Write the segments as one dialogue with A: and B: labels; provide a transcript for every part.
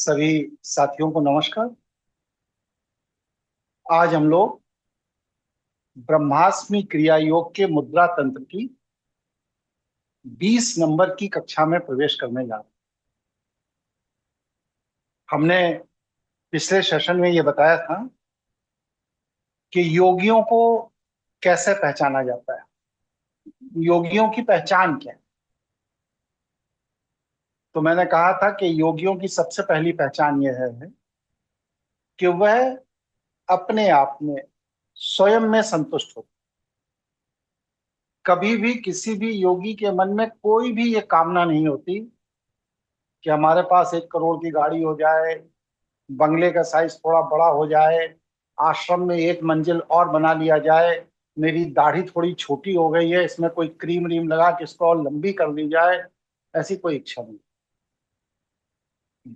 A: सभी साथियों को नमस्कार। आज हम लोग ब्रह्मास्मि क्रिया योग के मुद्रा तंत्र की 20 नंबर की कक्षा में प्रवेश करने जा रहे हैं। हमने पिछले सेशन में ये बताया था कि योगियों को कैसे पहचाना जाता है, योगियों की पहचान क्या है। तो मैंने कहा था कि योगियों की सबसे पहली पहचान यह है कि वह अपने आप में स्वयं में संतुष्ट हो। कभी भी किसी भी योगी के मन में कोई भी ये कामना नहीं होती कि हमारे पास 1 करोड़ की गाड़ी हो जाए, बंगले का साइज थोड़ा बड़ा हो जाए, आश्रम में 1 मंजिल और बना लिया जाए, मेरी दाढ़ी थोड़ी छोटी हो गई है, इसमें कोई क्रीम रीम लगा के इसको और लंबी कर ली जाए। ऐसी कोई इच्छा नहीं।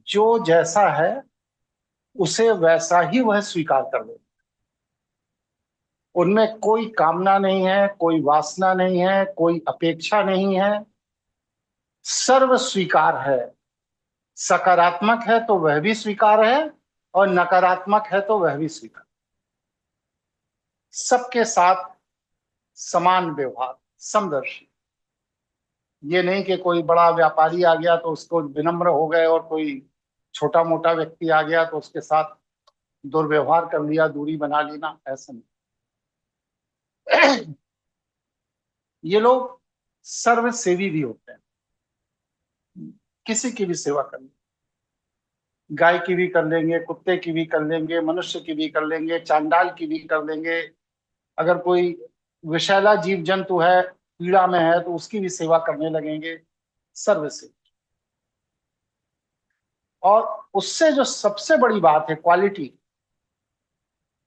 A: जो जैसा है उसे वैसा ही वह स्वीकार कर ले। उनमें कोई कामना नहीं है, कोई वासना नहीं है, कोई अपेक्षा नहीं है। सर्व स्वीकार है। सकारात्मक है तो वह भी स्वीकार है और नकारात्मक है तो वह भी स्वीकार। सबके साथ समान व्यवहार, समदर्शी। ये नहीं कि कोई बड़ा व्यापारी आ गया तो उसको विनम्र हो गए और कोई छोटा मोटा व्यक्ति आ गया तो उसके साथ दुर्व्यवहार कर लिया, दूरी बना लेना, ऐसा नहीं। ये लोग सर्वसेवी भी होते हैं। किसी की भी सेवा कर लेंगे, गाय की भी कर लेंगे, कुत्ते की भी कर लेंगे, मनुष्य की भी कर लेंगे, चांडाल की भी कर लेंगे। अगर कोई विषैला जीव जंतु है, पीड़ा में है, तो उसकी भी सेवा करने लगेंगे। सर्वसेवी। और उससे जो सबसे बड़ी बात है, क्वालिटी,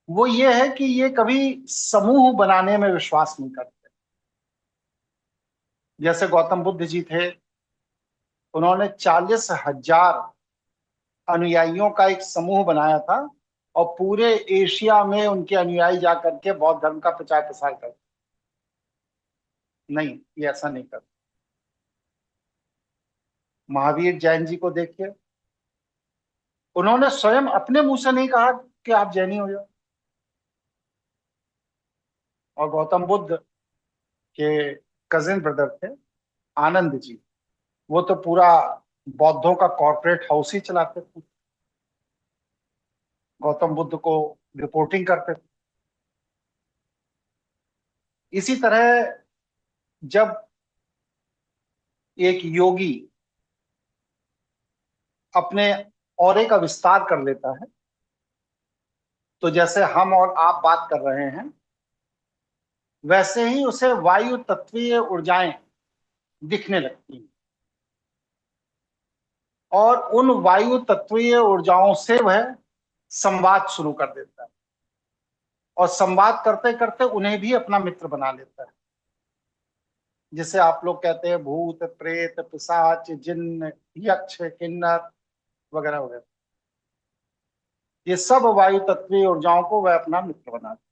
A: वो ये है कि ये कभी समूह बनाने में विश्वास नहीं करते। जैसे गौतम बुद्ध जी थे, उन्होंने 40,000 अनुयायियों का एक समूह बनाया था और पूरे एशिया में उनके अनुयायी जाकर के बौद्ध धर्म का प्रचार प्रसार करते। नहीं, ये ऐसा नहीं करते। महावीर जैन जी को देखिए, उन्होंने स्वयं अपने मुंह से नहीं कहा कि आप जैनी हो जाओ। और गौतम बुद्ध के कजिन ब्रदर थे, आनंद जी, वो तो पूरा बौद्धों का कॉर्पोरेट हाउस ही चलाते थे, गौतम बुद्ध को रिपोर्टिंग करते थे। इसी तरह जब एक योगी अपने औरे का विस्तार कर लेता है, तो जैसे हम और आप बात कर रहे हैं, वैसे ही उसे वायु तत्वीय ऊर्जाएं दिखने लगती हैं और उन वायु तत्वीय ऊर्जाओं से वह संवाद शुरू कर देता है और संवाद करते करते उन्हें भी अपना मित्र बना लेता है। जिसे आप लोग कहते हैं भूत प्रेत पिशाच जिन्न यक्ष किन्नर वगैरह वगैरह, ये सब वायु तत्वीय ऊर्जाओं को वह अपना मित्र बनाता है।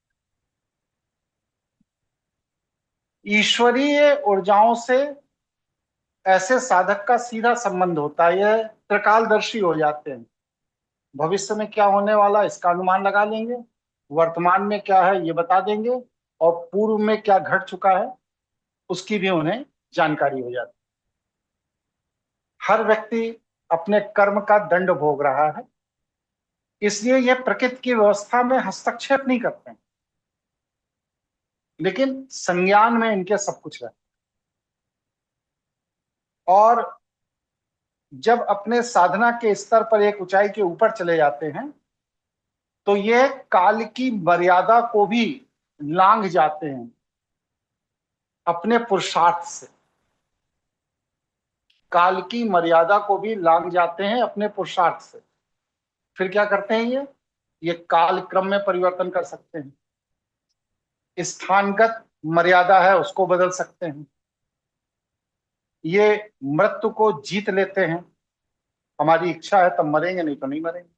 A: ईश्वरीय ऊर्जाओं से ऐसे साधक का सीधा संबंध होता है। यह त्रिकालदर्शी हो जाते हैं। भविष्य में क्या होने वाला इसका अनुमान लगा लेंगे, वर्तमान में क्या है ये बता देंगे, और पूर्व में क्या घट चुका है उसकी भी उन्हें जानकारी हो जाती है। हर व्यक्ति अपने कर्म का दंड भोग रहा है, इसलिए यह प्रकृति की व्यवस्था में हस्तक्षेप नहीं करते हैं, लेकिन संज्ञान में इनके सब कुछ रहता है। और जब अपने साधना के स्तर पर एक ऊंचाई के ऊपर चले जाते हैं, तो ये काल की मर्यादा को भी लांघ जाते हैं अपने पुरुषार्थ से। काल की मर्यादा को भी लांघ जाते हैं अपने पुरुषार्थ से। फिर क्या करते हैं ये काल क्रम में परिवर्तन कर सकते हैं, स्थानगत मर्यादा है उसको बदल सकते हैं, ये मृत्यु को जीत लेते हैं। हमारी इच्छा है तब मरेंगे, नहीं तो नहीं मरेंगे।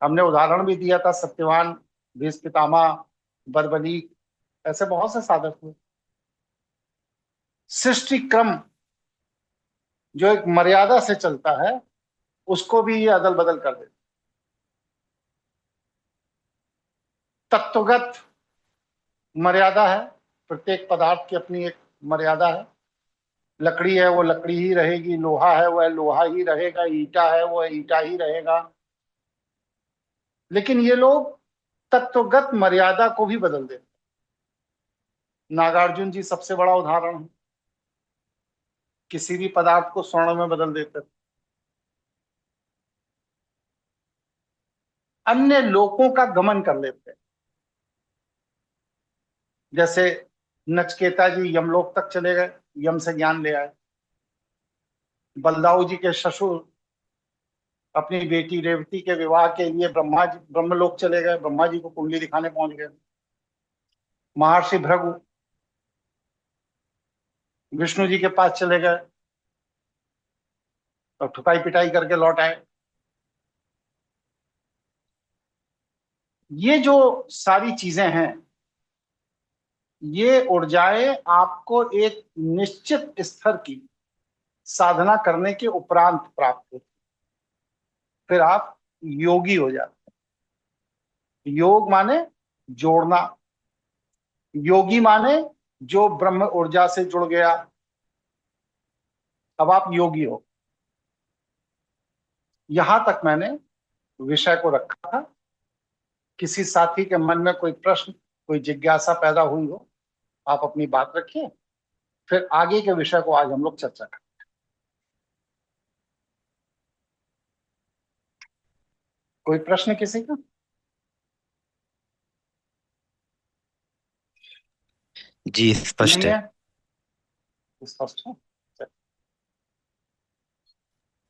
A: हमने उदाहरण भी दिया था, सत्यवान, भीष्म पितामह, बरबली, ऐसे बहुत से साधक हुए। सृष्टि क्रम जो एक मर्यादा से चलता है, उसको भी ये अदल बदल कर देते। तत्वगत मर्यादा है, प्रत्येक पदार्थ की अपनी एक मर्यादा है। लकड़ी है वो लकड़ी ही रहेगी, लोहा है वह लोहा ही रहेगा, ईंटा है वह ईंटा ही रहेगा। लेकिन ये लोग तत्वगत मर्यादा को भी बदल देते। नागार्जुन जी सबसे बड़ा उदाहरण है, किसी भी पदार्थ को स्वर्ण में बदल देते थे। अन्य लोकों का गमन कर लेते हैं। जैसे नचकेता जी यमलोक तक चले गए, यम से ज्ञान ले आए। बलदाऊ जी के ससुर अपनी बेटी रेवती के विवाह के लिए ब्रह्मलोक चले गए, ब्रह्मा जी को कुंडली दिखाने पहुंच गए। महर्षि भृगु विष्णु जी के पास चले गए और ठुकाई पिटाई करके लौट आए। ये जो सारी चीजें हैं, ये ऊर्जाएं आपको एक निश्चित स्तर की साधना करने के उपरांत प्राप्त होती, फिर आप योगी हो जाते हैं। योग माने जोड़ना, योगी माने जो ब्रह्म ऊर्जा से जुड़ गया, अब आप योगी हो। यहां तक मैंने विषय को रखा था। किसी साथी के मन में कोई प्रश्न, कोई जिज्ञासा पैदा हुई हो, आप अपनी बात रखिए, फिर आगे के विषय को आज हम लोग चर्चा करें। कोई प्रश्न किसी का?
B: जी स्पष्ट
A: नहीं
B: है।
A: है? स्पष्ट है।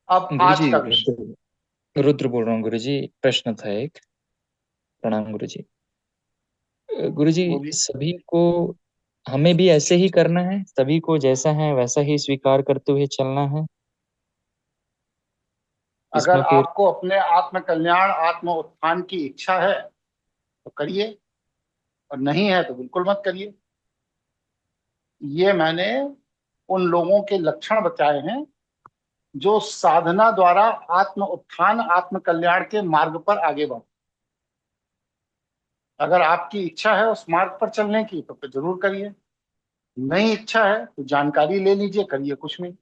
A: अब आज
C: गुरुजी,
A: का विषय।
C: रुद्र बोल रहा हूँ गुरुजी। प्रश्न था एक। प्रणाम गुरुजी। गुरुजी,
A: बोलिए।
C: सभी को हमें भी ऐसे ही करना है, सभी को जैसा है वैसा ही स्वीकार करते हुए चलना है?
A: अगर
C: इसमें फिर
A: आपको अपने आत्म कल्याण आत्म उत्थान की इच्छा है तो करिए, और नहीं है तो बिल्कुल मत करिए। ये मैंने उन लोगों के लक्षण बताए हैं जो साधना द्वारा आत्म उत्थान आत्म कल्याण के मार्ग पर आगे बढ़े। अगर आपकी इच्छा है उस मार्ग पर चलने की तो फिर जरूर करिए, नहीं इच्छा है तो जानकारी ले लीजिए, करिए कुछ नहीं।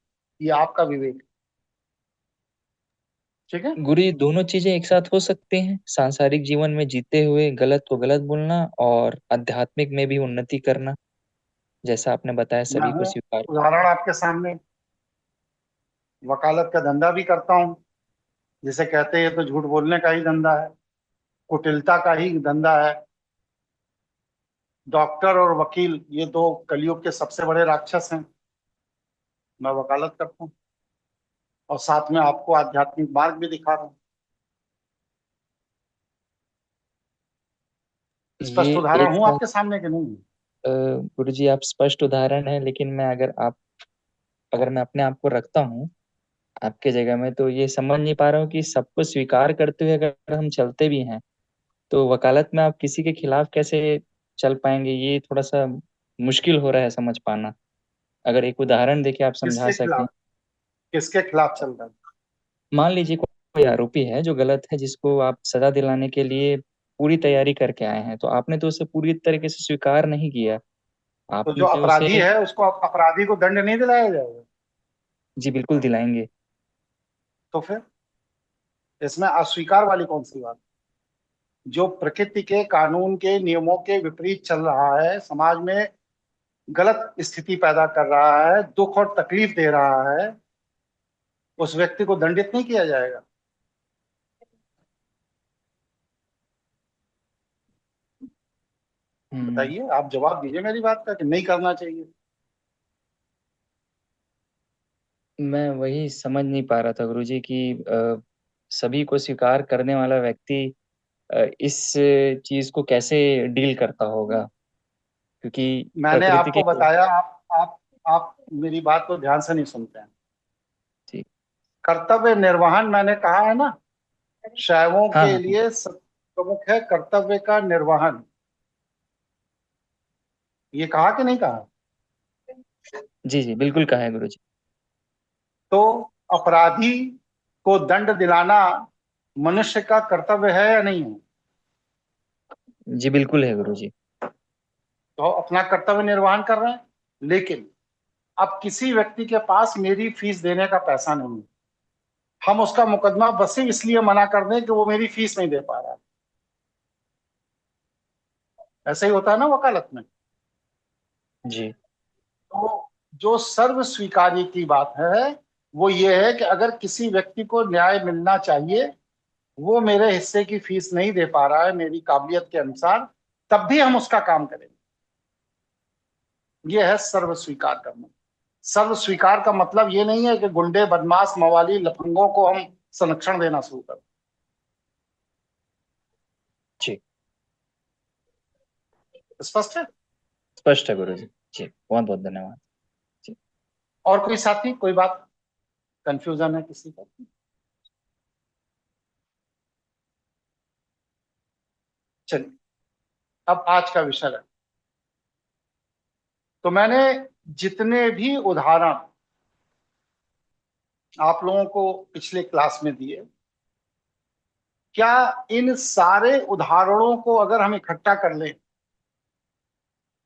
A: ये आपका विवेक है। ठीक है।
C: गुरु, ये दोनों चीजें एक साथ हो सकती हैं? सांसारिक जीवन में जीते हुए गलत को गलत बोलना और आध्यात्मिक में भी उन्नति करना, जैसा आपने बताया
A: मैं
C: सभी को
A: हूँ
C: स्वीकार
A: उदाहरण आपके सामने, वकालत का धंधा भी करता हूँ। जिसे कहते हैं ये तो झूठ बोलने का ही धंधा है, कुटिलता का ही धंधा है। डॉक्टर और वकील ये दो कलयुग के सबसे बड़े राक्षस हैं। मैं वकालत करता हूँ और साथ में आपको आध्यात्मिक मार्ग भी दिखा रहा हूँ।
C: ये
A: स्पष्ट उदाहरण
C: एक
A: हूँ
C: साथ।
A: आपके सामने कि नहीं?
C: गुरु जी, आप स्पष्ट उदाहरण है, लेकिन अगर मैं अपने आप को रखता हूँ आपके जगह में, तो ये समझ नहीं पा रहा हूँ कि सबको स्वीकार करते हुए अगर हम चलते भी हैं तो वकालत में आप किसी के खिलाफ कैसे चल पाएंगे? ये थोड़ा सा मुश्किल हो रहा है समझ पाना। अगर एक उदाहरण देके आप समझा
A: किसके
C: सकें।
A: खिलाफ? किसके खिलाफ चल रहा है?
C: मान लीजिए कोई आरोपी है जो गलत है, जिसको आप सजा दिलाने के लिए पूरी तैयारी करके आए हैं, तो आपने तो उसे पूरी तरीके से स्वीकार नहीं किया।
A: तो जो
C: आपने उसे।
A: अपराधी है उसको अपराधी को दंड नहीं दिलाया जाएगा?
C: जी बिल्कुल दिलाएंगे।
A: तो फिर इसमें अस्वीकार वाली कौन सी बात? जो प्रकृति के कानून के नियमों के विपरीत चल रहा है, समाज में गलत स्थिति पैदा कर रहा है, दुख और तकलीफ दे रहा है, उस व्यक्ति को दंडित नहीं किया जाएगा?
C: हम्म।
A: बताइए, आप जवाब दीजिए मेरी बात का कि नहीं करना चाहिए।
C: मैं वही समझ नहीं पा रहा था गुरुजी कि सभी को स्वीकार करने वाला व्यक्ति इस चीज को कैसे डील करता होगा, क्योंकि
A: मैंने
C: प्रकृति के
A: आपको
C: खिलाफ।
A: बताया, आप मेरी बात को ध्यान से नहीं सुनते हैं।
C: जी।
A: कर्तव्य निर्वहन मैंने कहा है ना, शैवों
C: हाँ
A: के
C: हाँ।
A: लिए प्रमुख है कर्तव्य का निर्वहन। ये कहा कि नहीं कहा?
C: जी जी बिल्कुल कहा है गुरुजी।
A: तो अपराधी को दंड दिलाना मनुष्य का कर्तव्य है या नहीं है?
C: जी बिल्कुल है गुरु जी।
A: तो अपना कर्तव्य निर्वहन कर रहे हैं, लेकिन अब किसी व्यक्ति के पास मेरी फीस देने का पैसा नहीं है, हम उसका मुकदमा बस सिर्फ इसलिए मना कर दें कि वो मेरी फीस नहीं दे पा रहा है। ऐसा ही होता है ना वकालत में।
C: जी
A: तो जो सर्व स्वीकार्य की बात है वो ये है कि अगर किसी व्यक्ति को न्याय मिलना चाहिए, वो मेरे हिस्से की फीस नहीं दे पा रहा है मेरी काबिलियत के अनुसार, तब भी हम उसका काम करेंगे। ये है सर्व स्वीकार करना। सर्व स्वीकार का मतलब ये नहीं है कि गुंडे, बदमाश, मवाली, लफंगों को हम संरक्षण देना शुरू कर।
C: जी
A: स्पष्ट है?
C: स्पष्ट है गुरु जी। जी बहुत बहुत धन्यवाद। जी
A: और कोई साथी, कोई बात कंफ्यूजन है किसी का? चलिए अब आज का विषय है। तो मैंने जितने भी उदाहरण आप लोगों को पिछले क्लास में दिए, क्या इन सारे उदाहरणों को अगर हम इकट्ठा कर लें,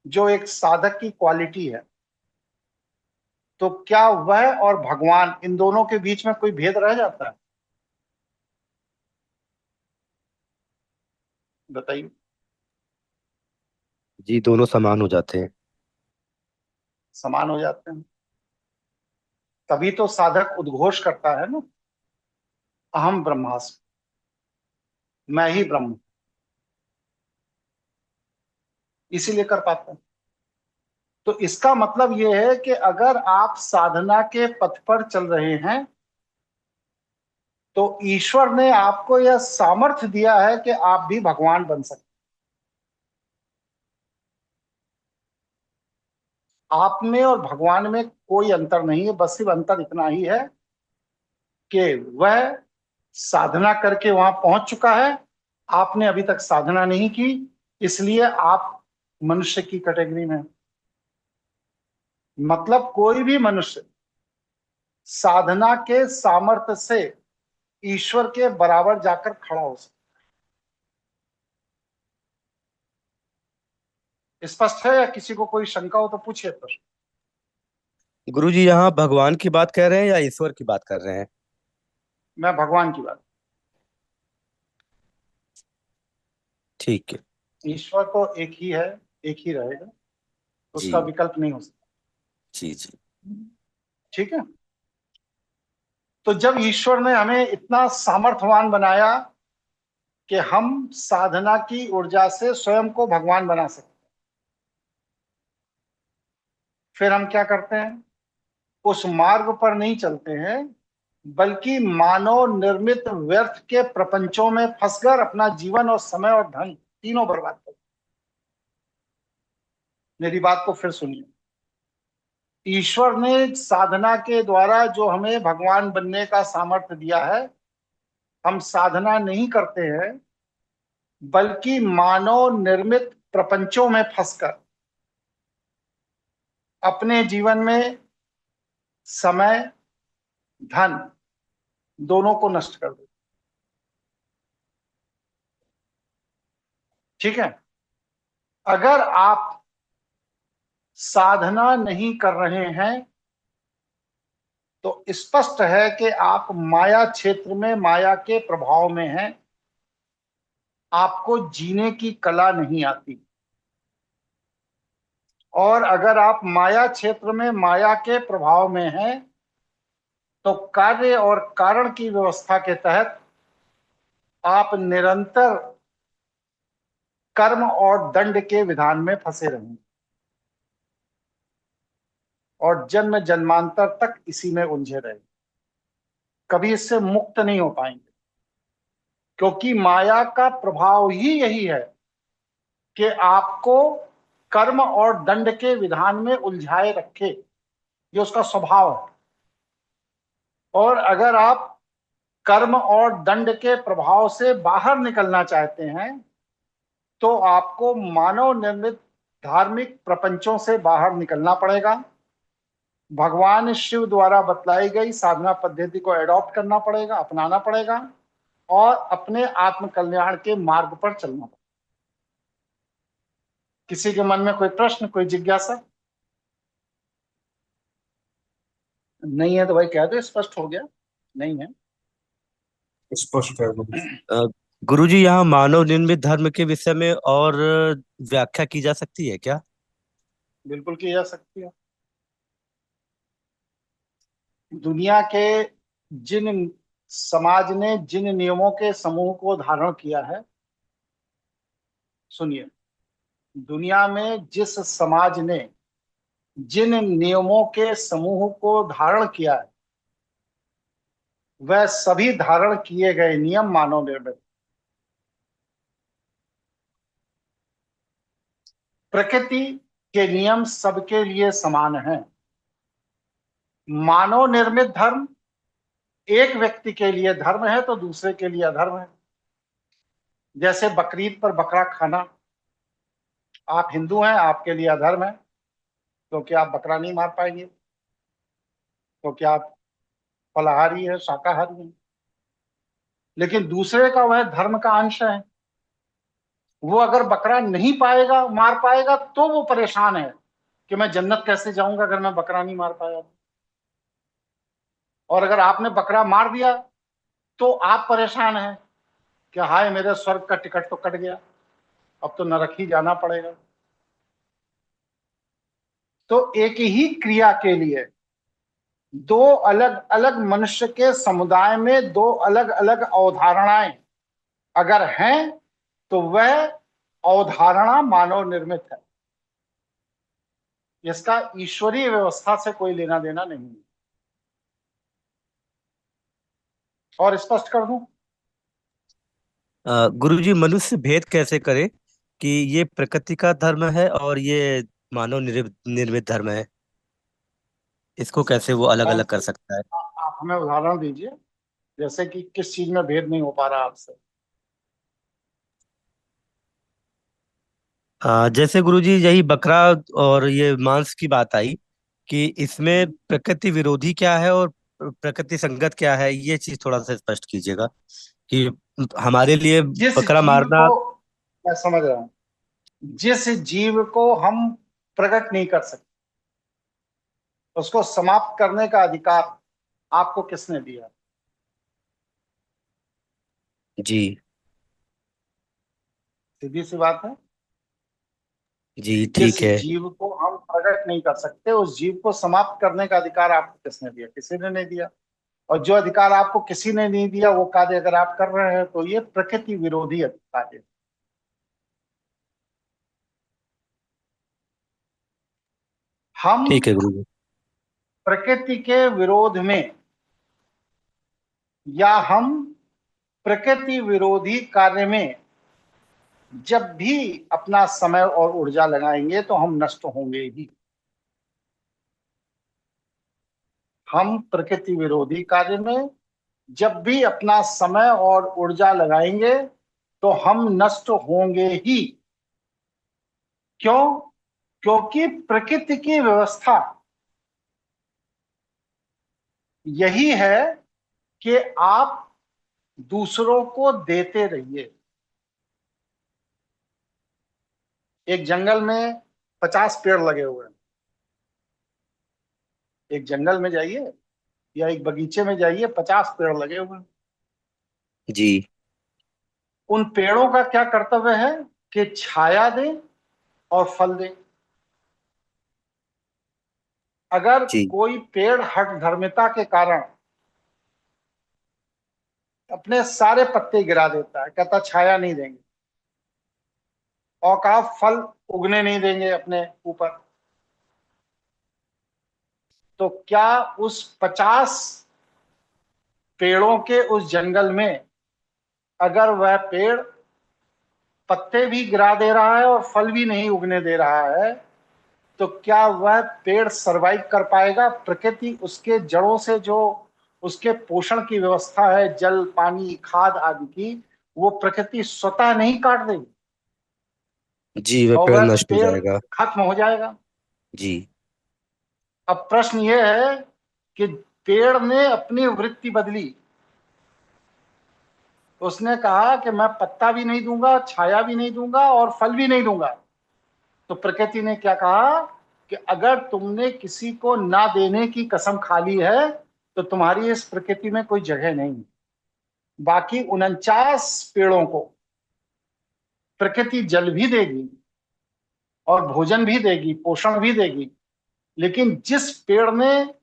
A: जो एक साधक की क्वालिटी है, तो क्या वह और भगवान, इन दोनों के बीच में कोई भेद रह जाता है? बताइए।
B: जी दोनों समान हो जाते हैं।
A: समान हो जाते हैं। तभी तो साधक उद्घोष करता है ना, अहम ब्रह्मास्मि, मैं ही ब्रह्म। इसीलिए कर पाते हैं। तो इसका मतलब यह है कि अगर आप साधना के पथ पर चल रहे हैं तो ईश्वर ने आपको यह सामर्थ्य दिया है कि आप भी भगवान बन सकते। आप में और भगवान में कोई अंतर नहीं है, बस सिर्फ अंतर इतना ही है कि वह साधना करके वहां पहुंच चुका है, आपने अभी तक साधना नहीं की, इसलिए आप मनुष्य की कैटेगरी में। मतलब कोई भी मनुष्य साधना के सामर्थ्य से ईश्वर के बराबर जाकर खड़ा हो सकता। स्पष्ट है या किसी को कोई शंका हो तो पूछिए प्रश्न।
B: गुरुजी यहाँ भगवान की बात कर रहे हैं या ईश्वर की बात कर रहे हैं?
A: मैं भगवान की बात।
B: ठीक है।
A: ईश्वर तो एक ही है, एक ही रहेगा, उसका
B: जी
A: विकल्प नहीं हो सकता।
B: जी जी।
A: ठीक है। तो जब ईश्वर ने हमें इतना सामर्थ्यवान बनाया कि हम साधना की ऊर्जा से स्वयं को भगवान बना सकते, फिर हम क्या करते हैं? उस मार्ग पर नहीं चलते हैं, बल्कि मानव निर्मित व्यर्थ के प्रपंचों में फंसकर अपना जीवन और समय और धन तीनों बर्बाद करते। मेरी बात को फिर सुनिए। ईश्वर ने साधना के द्वारा जो हमें भगवान बनने का सामर्थ्य दिया है, हम साधना नहीं करते हैं, बल्कि मानव निर्मित प्रपंचों में फंसकर अपने जीवन में समय, धन दोनों को नष्ट कर देते। ठीक है। अगर आप साधना नहीं कर रहे हैं तो स्पष्ट है कि आप माया क्षेत्र में, माया के प्रभाव में हैं, आपको जीने की कला नहीं आती। और अगर आप माया क्षेत्र में, माया के प्रभाव में हैं, तो कार्य और कारण की व्यवस्था के तहत आप निरंतर कर्म और दंड के विधान में फंसे रहेंगे और जन्म जन्मांतर तक इसी में उलझे रहेंगे, कभी इससे मुक्त नहीं हो पाएंगे। क्योंकि माया का प्रभाव ही यही है कि आपको कर्म और दंड के विधान में उलझाए रखे, ये उसका स्वभाव है। और अगर आप कर्म और दंड के प्रभाव से बाहर निकलना चाहते हैं तो आपको मानव निर्मित धार्मिक प्रपंचों से बाहर निकलना पड़ेगा भगवान शिव द्वारा बतलाई गई साधना पद्धति को एडॉप्ट करना पड़ेगा, अपनाना पड़ेगा और अपने आत्म कल्याण के मार्ग पर चलना पड़ेगा। किसी के मन में कोई प्रश्न, कोई जिज्ञासा नहीं है तो भाई कह दो, स्पष्ट हो गया। नहीं है
D: स्पष्ट है।
B: गुरुजी, यहाँ मानव निर्मित धर्म के विषय में और व्याख्या की जा सकती है क्या?
A: बिल्कुल की जा सकती है। दुनिया के जिन समाज ने जिन नियमों के समूह को धारण किया है, सुनिए, दुनिया में जिस समाज ने जिन नियमों के समूह को धारण किया है, वह सभी धारण किए गए नियम मानव निर्मित। प्रकृति के नियम सबके लिए समान हैं। मानव निर्मित धर्म एक व्यक्ति के लिए धर्म है तो दूसरे के लिए अधर्म है। जैसे बकरीद पर बकरा खाना, आप हिंदू हैं, आपके लिए अधर्म है क्योंकि आप बकरा नहीं मार पाएंगे, क्योंकि आप फलाहारी है, शाकाहारी है। लेकिन दूसरे का वह धर्म का अंश है, वो अगर बकरा नहीं पाएगा, मार पाएगा, तो वो परेशान है कि मैं जन्नत कैसे जाऊंगा अगर मैं बकरा नहीं मार पाया। और अगर आपने बकरा मार दिया तो आप परेशान हैं कि हाय मेरे स्वर्ग का टिकट तो कट गया, अब तो नरक ही जाना पड़ेगा। तो एक ही क्रिया के लिए दो अलग अलग मनुष्य के समुदाय में दो अलग अलग अवधारणाएं अगर हैं तो वह अवधारणा मानव निर्मित है। इसका ईश्वरीय व्यवस्था से कोई लेना देना नहीं है। और स्पष्ट कर दूं,
B: गुरुजी, मनुष्य भेद कैसे करे कि ये प्रकृति का धर्म है और ये मानव निर्मित धर्म है? इसको कैसे वो अलग अलग कर सकता है?
A: आप हमें उदाहरण दीजिए, जैसे कि किस चीज में भेद नहीं हो पा रहा आपसे।
B: जैसे गुरुजी यही बकरा और ये मांस की बात आई कि इसमें प्रकृति विरोधी क्या है और प्रकृति संगत क्या है, ये चीज थोड़ा सा स्पष्ट कीजिएगा कि हमारे लिए
A: जिस
B: बकरा
A: जीव
B: मारना।
A: को, मैं समझ रहा हूं, जिस जीव को हम प्रकट नहीं कर सकते उसको समाप्त करने का अधिकार आपको किसने दिया?
B: जी।
A: सीधी सी बात है।
B: जी
A: जिस
B: ठीक है।
A: जीव को हम प्रकट नहीं कर सकते उस जीव को समाप्त करने का अधिकार आपको किसने दिया? किसी ने नहीं दिया। और जो अधिकार आपको किसी ने नहीं दिया वो कार्य अगर आप कर रहे हैं तो ये प्रकृति विरोधी कार्य। हम
B: ठीक है गुरुजी।
A: प्रकृति के विरोध में या हम प्रकृति विरोधी कार्य में जब भी अपना समय और ऊर्जा लगाएंगे तो हम नष्ट होंगे ही। हम प्रकृति विरोधी कार्य में जब भी अपना समय और ऊर्जा लगाएंगे तो हम नष्ट होंगे ही। क्यों? क्योंकि प्रकृति की व्यवस्था यही है कि आप दूसरों को देते रहिए। एक जंगल में 50 पेड़ लगे हुए हैं। एक जंगल में जाइए या एक बगीचे में जाइए, 50 पेड़ लगे हुए हैं।
B: जी।
A: उन पेड़ों का क्या कर्तव्य है कि छाया दें और फल दें। अगर
B: जी।
A: कोई पेड़ हठ धर्मिता के कारण अपने सारे पत्ते गिरा देता है, कहता छाया नहीं देंगे, और कहा फल उगने नहीं देंगे अपने ऊपर, तो क्या उस 50 पेड़ों के उस जंगल में अगर वह पेड़ पत्ते भी गिरा दे रहा है और फल भी नहीं उगने दे रहा है तो क्या वह पेड़ सरवाइव कर पाएगा? प्रकृति उसके जड़ों से जो उसके पोषण की व्यवस्था है, जल, पानी, खाद आदि की, वो प्रकृति स्वतः नहीं काट देगी
B: जी, वह
A: और
B: पेड़
A: वह
B: नष्ट हो
A: पेड़
B: जाएगा।
A: खत्म हो जाएगा।
B: जी।
A: अब प्रश्न यह है कि पेड़ ने अपनी वृत्ति बदली। उसने कहा कि मैं पत्ता भी नहीं दूंगा, छाया भी नहीं दूंगा और फल भी नहीं दूंगा। तो प्रकृति ने क्या कहा कि अगर तुमने किसी को ना देने की कसम खा ली है तो तुम्हारी इस प्रकृति में कोई जगह नहीं। बाकी 49 पेड़ों को प्रकृति जल भी देगी और भोजन भी देगी, पोषण भी देगी, लेकिन जिस पेड़ ने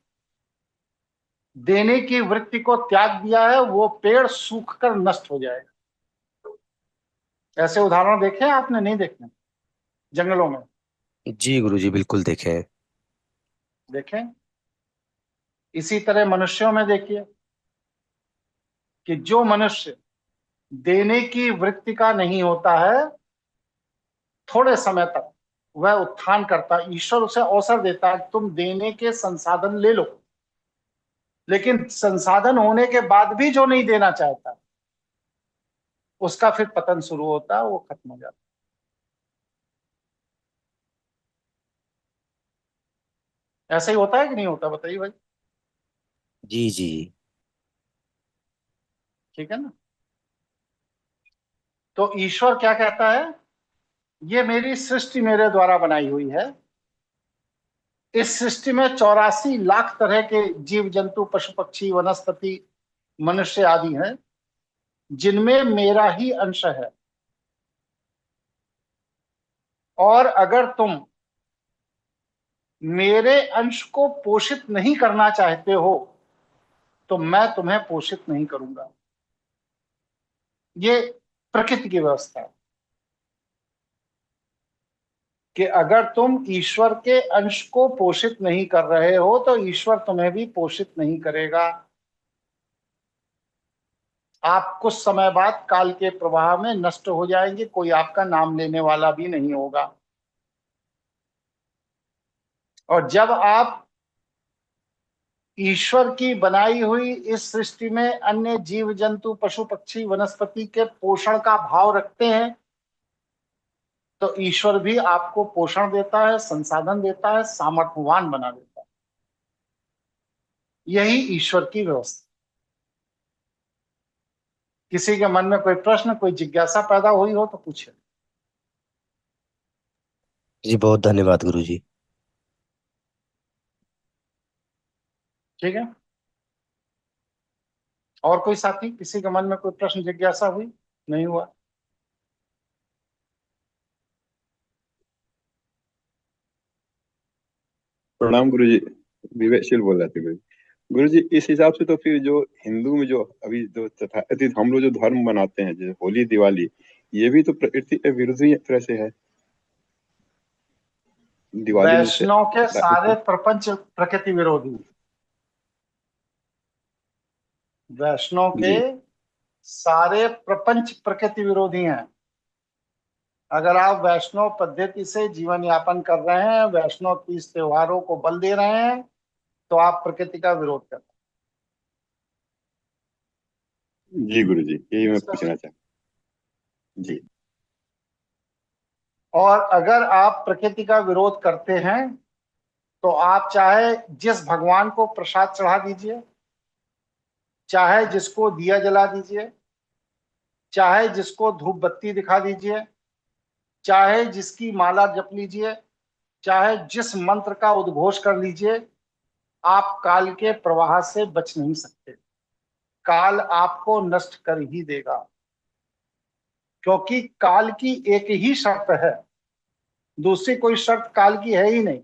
A: देने की वृत्ति को त्याग दिया है वो पेड़ सूख कर नष्ट हो जाएगा। ऐसे उदाहरण देखे आपने? नहीं देखे जंगलों में?
B: जी गुरुजी, बिल्कुल देखे हैं।
A: देखें। इसी तरह मनुष्यों में देखिए कि जो मनुष्य देने की वृत्ति का नहीं होता है, थोड़े समय तक वह उत्थान करता, ईश्वर उसे अवसर देता है तुम देने के संसाधन ले लो, लेकिन संसाधन होने के बाद भी जो नहीं देना चाहता उसका फिर पतन शुरू होता है, वो खत्म हो जाता है। ऐसा ही होता है कि नहीं होता? बताइए भाई।
B: जी जी।
A: ठीक है ना? तो ईश्वर क्या कहता है? ये मेरी सृष्टि मेरे द्वारा बनाई हुई है। इस सृष्टि में 84 लाख तरह के जीव जंतु, पशु पक्षी, वनस्पति, मनुष्य आदि हैं जिनमें मेरा ही अंश है। और अगर तुम मेरे अंश को पोषित नहीं करना चाहते हो तो मैं तुम्हें पोषित नहीं करूंगा। ये प्रकृति की व्यवस्था है कि अगर तुम ईश्वर के अंश को पोषित नहीं कर रहे हो तो ईश्वर तुम्हें भी पोषित नहीं करेगा। आप कुछ समय बाद काल के प्रवाह में नष्ट हो जाएंगे, कोई आपका नाम लेने वाला भी नहीं होगा। और जब आप ईश्वर की बनाई हुई इस सृष्टि में अन्य जीव जंतु, पशु पक्षी, वनस्पति के पोषण का भाव रखते हैं तो ईश्वर भी आपको पोषण देता है, संसाधन देता है, सामर्थ्यवान बना देता है। यही ईश्वर की व्यवस्था। किसी के मन में कोई प्रश्न, कोई जिज्ञासा पैदा हुई हो तो पूछे।
B: जी बहुत धन्यवाद गुरुजी।
A: ठीक है। और कोई साथी, किसी के मन में कोई प्रश्न, जिज्ञासा हुई? नहीं हुआ?
E: प्रणाम गुरुजी। विवेकशील बोल रहे थे गुरु। गुरुजी, इस हिसाब से तो फिर जो हिंदू में जो अभी जो तथाकथित हम लोग जो धर्म मनाते हैं, जैसे होली दिवाली, ये भी तो प्रकृति के विरुद्ध ही एक तरह से है। दिवाली में जैसे
A: वैष्णव के सारे प्रपंच प्रकृति विरोधी। वैष्णव के
E: जी
A: सारे प्रपंच प्रकृति विरोधी हैं। अगर आप वैष्णव पद्धति से जीवन यापन कर रहे हैं, वैष्णव तीज त्योहारों को बल दे रहे हैं, तो आप प्रकृति का विरोध कर रहे
E: जी गुरुजी, यही मैं
A: हैं।
E: पूछना चाहता जी।
A: और अगर आप प्रकृति का विरोध करते हैं तो आप चाहे जिस भगवान को प्रसाद चढ़ा दीजिए, चाहे जिसको दिया जला दीजिए, चाहे जिसको धूप बत्ती दिखा दीजिए, चाहे जिसकी माला जप लीजिए, चाहे जिस मंत्र का उद्घोष कर लीजिए, आप काल के प्रवाह से बच नहीं सकते। काल आपको नष्ट कर ही देगा, क्योंकि काल की एक ही शर्त है, दूसरी कोई शर्त काल की है ही नहीं।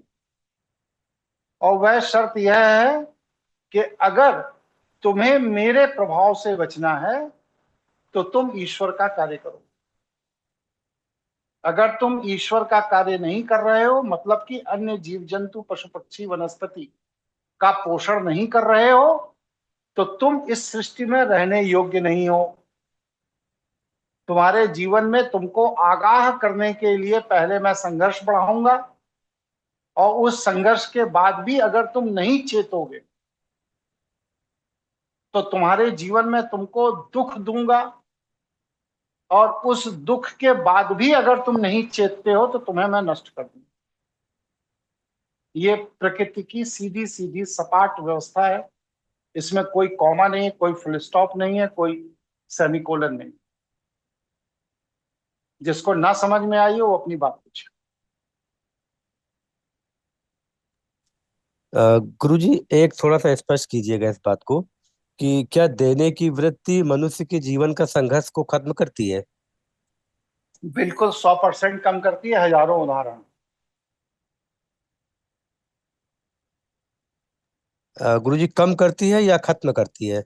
A: और वह शर्त यह है कि अगर तुम्हें मेरे प्रभाव से बचना है तो तुम ईश्वर का कार्य करो। अगर तुम ईश्वर का कार्य नहीं कर रहे हो, मतलब कि अन्य जीव जंतु, पशु पक्षी, वनस्पति का पोषण नहीं कर रहे हो, तो तुम इस सृष्टि में रहने योग्य नहीं हो। तुम्हारे जीवन में तुमको आगाह करने के लिए पहले मैं संघर्ष बढ़ाऊंगा, और उस संघर्ष के बाद भी अगर तुम नहीं चेतोगे तो तुम्हारे जीवन में तुमको दुख दूंगा, और उस दुख के बाद भी अगर तुम नहीं चेतते हो तो तुम्हें मैं नष्ट कर दूंगा। ये प्रकृति की सीधी सीधी सपाट व्यवस्था है। इसमें कोई कॉमा नहीं है, कोई फुल स्टॉप नहीं है, कोई सेमीकोलन नहीं। जिसको ना समझ में आई हो वो अपनी बात पूछे।
B: गुरुजी, एक थोड़ा सा स्पष्ट कीजिएगा इस बात को कि क्या देने की वृत्ति मनुष्य के जीवन का संघर्ष को खत्म करती है?
A: बिल्कुल 100% कम करती है। हजारों उदाहरण।
B: गुरुजी, कम करती है या खत्म करती है?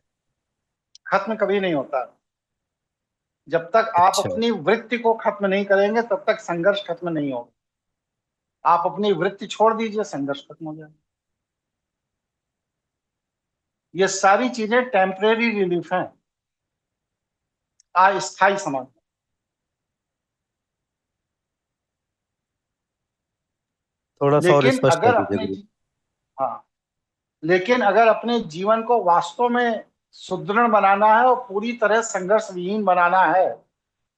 A: खत्म कभी नहीं होता। जब तक आप
B: अच्छा।
A: अपनी वृत्ति को खत्म नहीं करेंगे तब तक संघर्ष खत्म नहीं होगा। आप अपनी वृत्ति छोड़ दीजिए, संघर्ष खत्म हो जाएगा। ये सारी चीजें टेम्परेरी रिलीफ हैं, अस्थायी समाधान।
B: थोड़ा सा और
A: लेकिन
B: स्पष्ट कर
A: अगर
B: दीजिए
A: अपने
B: गुरुजी।
A: हाँ, लेकिन अगर अपने जीवन को वास्तव में सुदृढ़ बनाना है और पूरी तरह संघर्ष विहीन बनाना है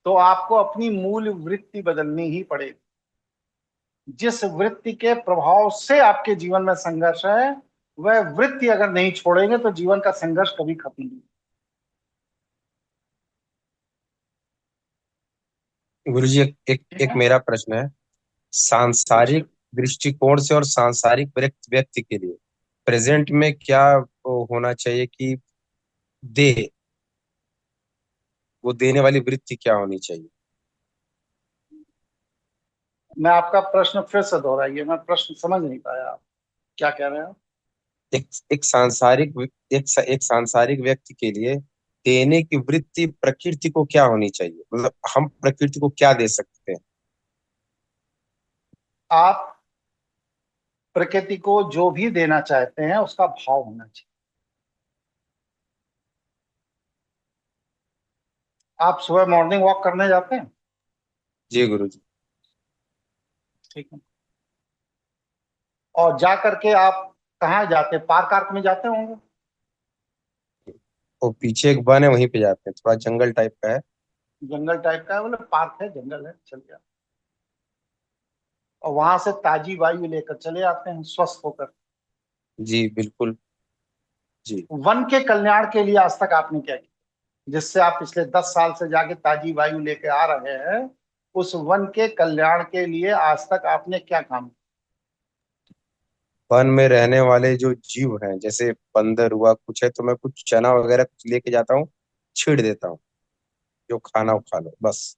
A: तो आपको अपनी मूल वृत्ति बदलनी ही पड़ेगी। जिस वृत्ति के प्रभाव से आपके जीवन में संघर्ष है वह वृत्ति अगर नहीं छोड़ेंगे तो जीवन का संघर्ष कभी खत्म नहीं।
D: गुरुजी एक मेरा प्रश्न है।
A: पूछिए।
D: सांसारिक दृष्टिकोण से और सांसारिक व्यक्ति के लिए प्रेजेंट में क्या वो होना चाहिए कि दे वो देने वाली वृत्ति क्या होनी चाहिए?
A: मैं आपका प्रश्न फिर से दोहराइए, मैं प्रश्न समझ नहीं पाया। आप क्या कह रहे हैं?
D: एक एक सांसारिक एक सांसारिक व्यक्ति के लिए देने की वृत्ति प्रकृति को क्या होनी चाहिए, मतलब हम प्रकृति को क्या दे सकते हैं?
A: आप प्रकृति को जो भी देना चाहते हैं उसका भाव होना चाहिए। आप सुबह मॉर्निंग वॉक करने जाते हैं?
D: जी गुरुजी।
A: ठीक है। और जा करके आप कहाँ जाते हैं? पार्क आर्क में जाते होंगे।
D: वो पीछे एक वन है, वहीं पे जाते हैं, थोड़ा जंगल टाइप का है।
A: जंगल टाइप का है, बोले पार्क है, जंगल है, चल गया। और वहां से ताजी वायु लेकर चले आते हैं स्वस्थ होकर।
D: जी बिल्कुल। जी।
A: वन के कल्याण के लिए आज तक आपने क्या किया जिससे आप पिछले 10 साल से जाके ताजी वायु लेके आ रहे हैं? उस वन के कल्याण के लिए आज तक आपने क्या काम किया?
D: वन में रहने वाले जो जीव हैं, जैसे बंदर हुआ कुछ है, तो मैं कुछ चना वगैरह कुछ लेके जाता हूँ, छीड़ देता हूँ, जो खाना हो खा लो, बस।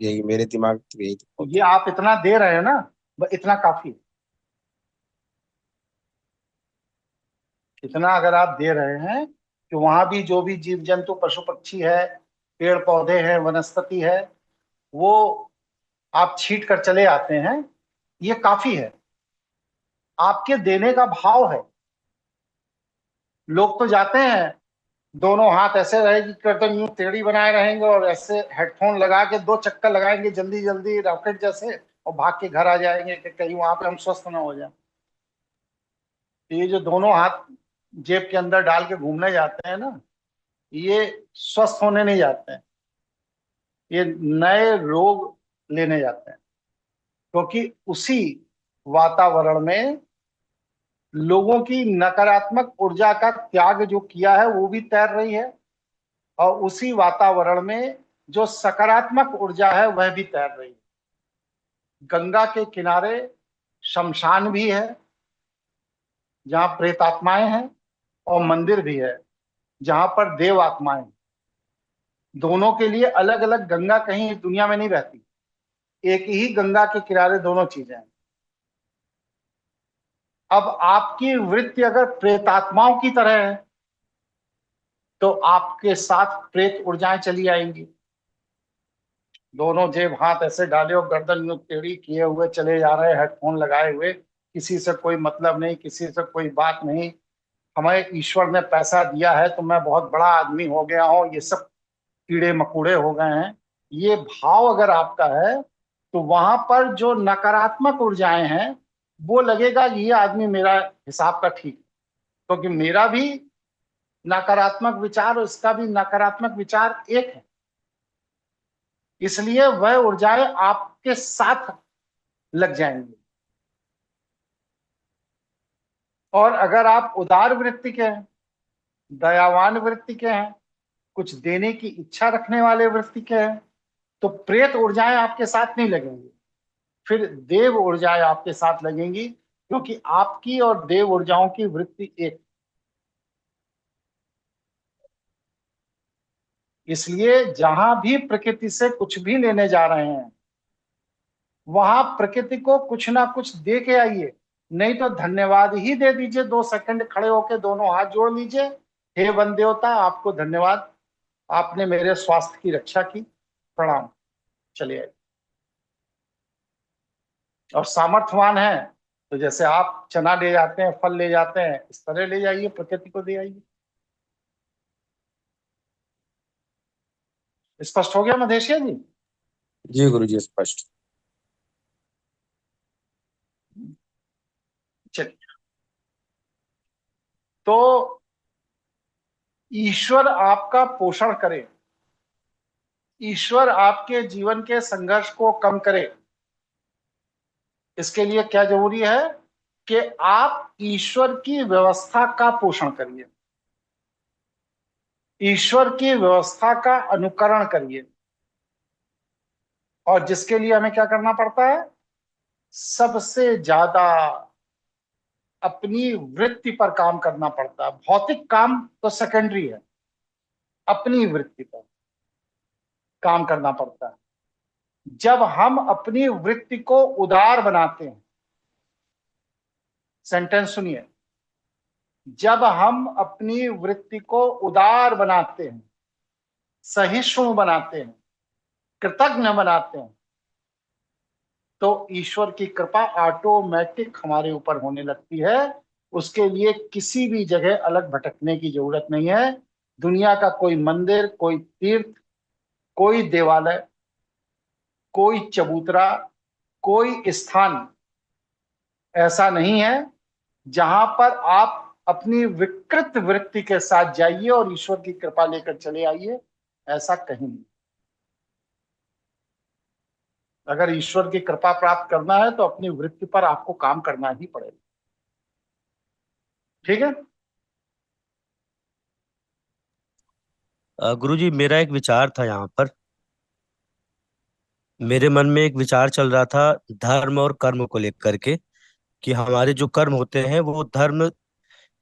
D: यही मेरे दिमाग में यही होता
A: ये आप इतना दे रहे हैं ना, इतना काफी है। इतना अगर आप दे रहे हैं कि वहां भी जो भी जीव जंतु पशु पक्षी है, पेड़ पौधे हैं, वनस्पति है, वो आप छीट कर चले आते हैं, ये काफी है। आपके देने का भाव है। लोग तो जाते हैं, दोनों हाथ ऐसे रहेगी गर्दन यूं टेढ़ी बनाए रहेंगे और ऐसे हेडफोन लगा के 2 चक्कर लगाएंगे जल्दी जल्दी रॉकेट जैसे, और भाग के घर आ जाएंगे कि कहीं वहां पे हम स्वस्थ ना हो जाए। ये जो दोनों हाथ जेब के अंदर डाल के घूमने जाते हैं ना, ये स्वस्थ होने नहीं जाते हैं, ये नए रोग लेने जाते हैं। क्योंकि उसी वातावरण में लोगों की नकारात्मक ऊर्जा का त्याग जो किया है वो भी तैर रही है, और उसी वातावरण में जो सकारात्मक ऊर्जा है वह भी तैर रही है। गंगा के किनारे शमशान भी है जहां प्रेतात्माएं हैं, और मंदिर भी है जहां पर देव आत्माएं हैं। दोनों के लिए अलग अलग गंगा कहीं दुनिया में नहीं बहती, एक ही गंगा के किनारे दोनों चीजें हैं। अब आपकी वृत्ति अगर प्रेतात्माओं की तरह है तो आपके साथ प्रेत ऊर्जाएं चली आएंगी। दोनों जेब हाथ ऐसे डाले और गर्दन यूं टेढ़ी किए हुए चले जा रहे हैं, हेडफोन लगाए हुए, किसी से कोई मतलब नहीं, किसी से कोई बात नहीं। हमें ईश्वर ने पैसा दिया है तो मैं बहुत बड़ा आदमी हो गया हूँ, ये सब कीड़े मकोड़े हो गए हैं। ये भाव अगर आपका है तो वहां पर जो नकारात्मक ऊर्जाएं हैं वो लगेगा ये आदमी मेरा हिसाब का ठीक है, क्योंकि मेरा भी नकारात्मक विचार और इसका भी नकारात्मक विचार एक है। इसलिए वह ऊर्जाएं आपके साथ लग जाएंगी। और अगर आप उदार वृत्ति के हैं, दयावान वृत्ति के हैं, कुछ देने की इच्छा रखने वाले वृत्ति के हैं, तो प्रेत ऊर्जाएं आपके साथ नहीं लगेंगी, फिर देव ऊर्जाएं आपके साथ लगेंगी, क्योंकि आपकी और देव ऊर्जाओं की वृत्ति एक। इसलिए जहां भी प्रकृति से कुछ भी लेने जा रहे हैं, वहां प्रकृति को कुछ ना कुछ दे के आइए, नहीं तो धन्यवाद ही दे दीजिए। 2 सेकंड खड़े होकर दोनों हाथ जोड़ लीजिए, हे वन देवता, आपको धन्यवाद, आपने मेरे स्वास्थ्य की रक्षा की, प्रणाम, चलिए। और सामर्थ्यवान है तो जैसे आप चना ले जाते हैं, फल ले जाते हैं, इस तरह ले जाइए, प्रकृति को दे आइए। स्पष्ट हो गया मधेशिया जी?
D: जी गुरुजी, स्पष्ट।
A: चलिए, तो ईश्वर आपका पोषण करे, ईश्वर आपके जीवन के संघर्ष को कम करे, इसके लिए क्या जरूरी है कि आप ईश्वर की व्यवस्था का पोषण करिए, ईश्वर की व्यवस्था का अनुकरण करिए। और जिसके लिए हमें क्या करना पड़ता है? सबसे ज्यादा अपनी वृत्ति पर काम करना पड़ता है। भौतिक काम तो सेकेंडरी है, अपनी वृत्ति पर काम करना पड़ता है। जब हम अपनी वृत्ति को उदार बनाते हैं, सेंटेंस सुनिए, जब हम अपनी वृत्ति को उदार बनाते हैं, सहिष्णु बनाते हैं, कृतज्ञ बनाते हैं, तो ईश्वर की कृपा ऑटोमेटिक हमारे ऊपर होने लगती है। उसके लिए किसी भी जगह अलग भटकने की जरूरत नहीं है। दुनिया का कोई मंदिर, कोई तीर्थ, कोई देवालय, कोई चबूतरा, कोई स्थान ऐसा नहीं है जहां पर आप अपनी विकृत वृत्ति के साथ जाइए और ईश्वर की कृपा लेकर चले आइए। ऐसा कहीं नहीं। अगर ईश्वर की कृपा प्राप्त करना है तो अपनी वृत्ति पर आपको काम करना ही पड़ेगा। ठीक है?
B: गुरुजी, मेरा एक विचार था यहाँ पर। मेरे मन में एक विचार चल रहा था धर्म और कर्म को लेकर के, कि हमारे जो कर्म होते हैं वो धर्म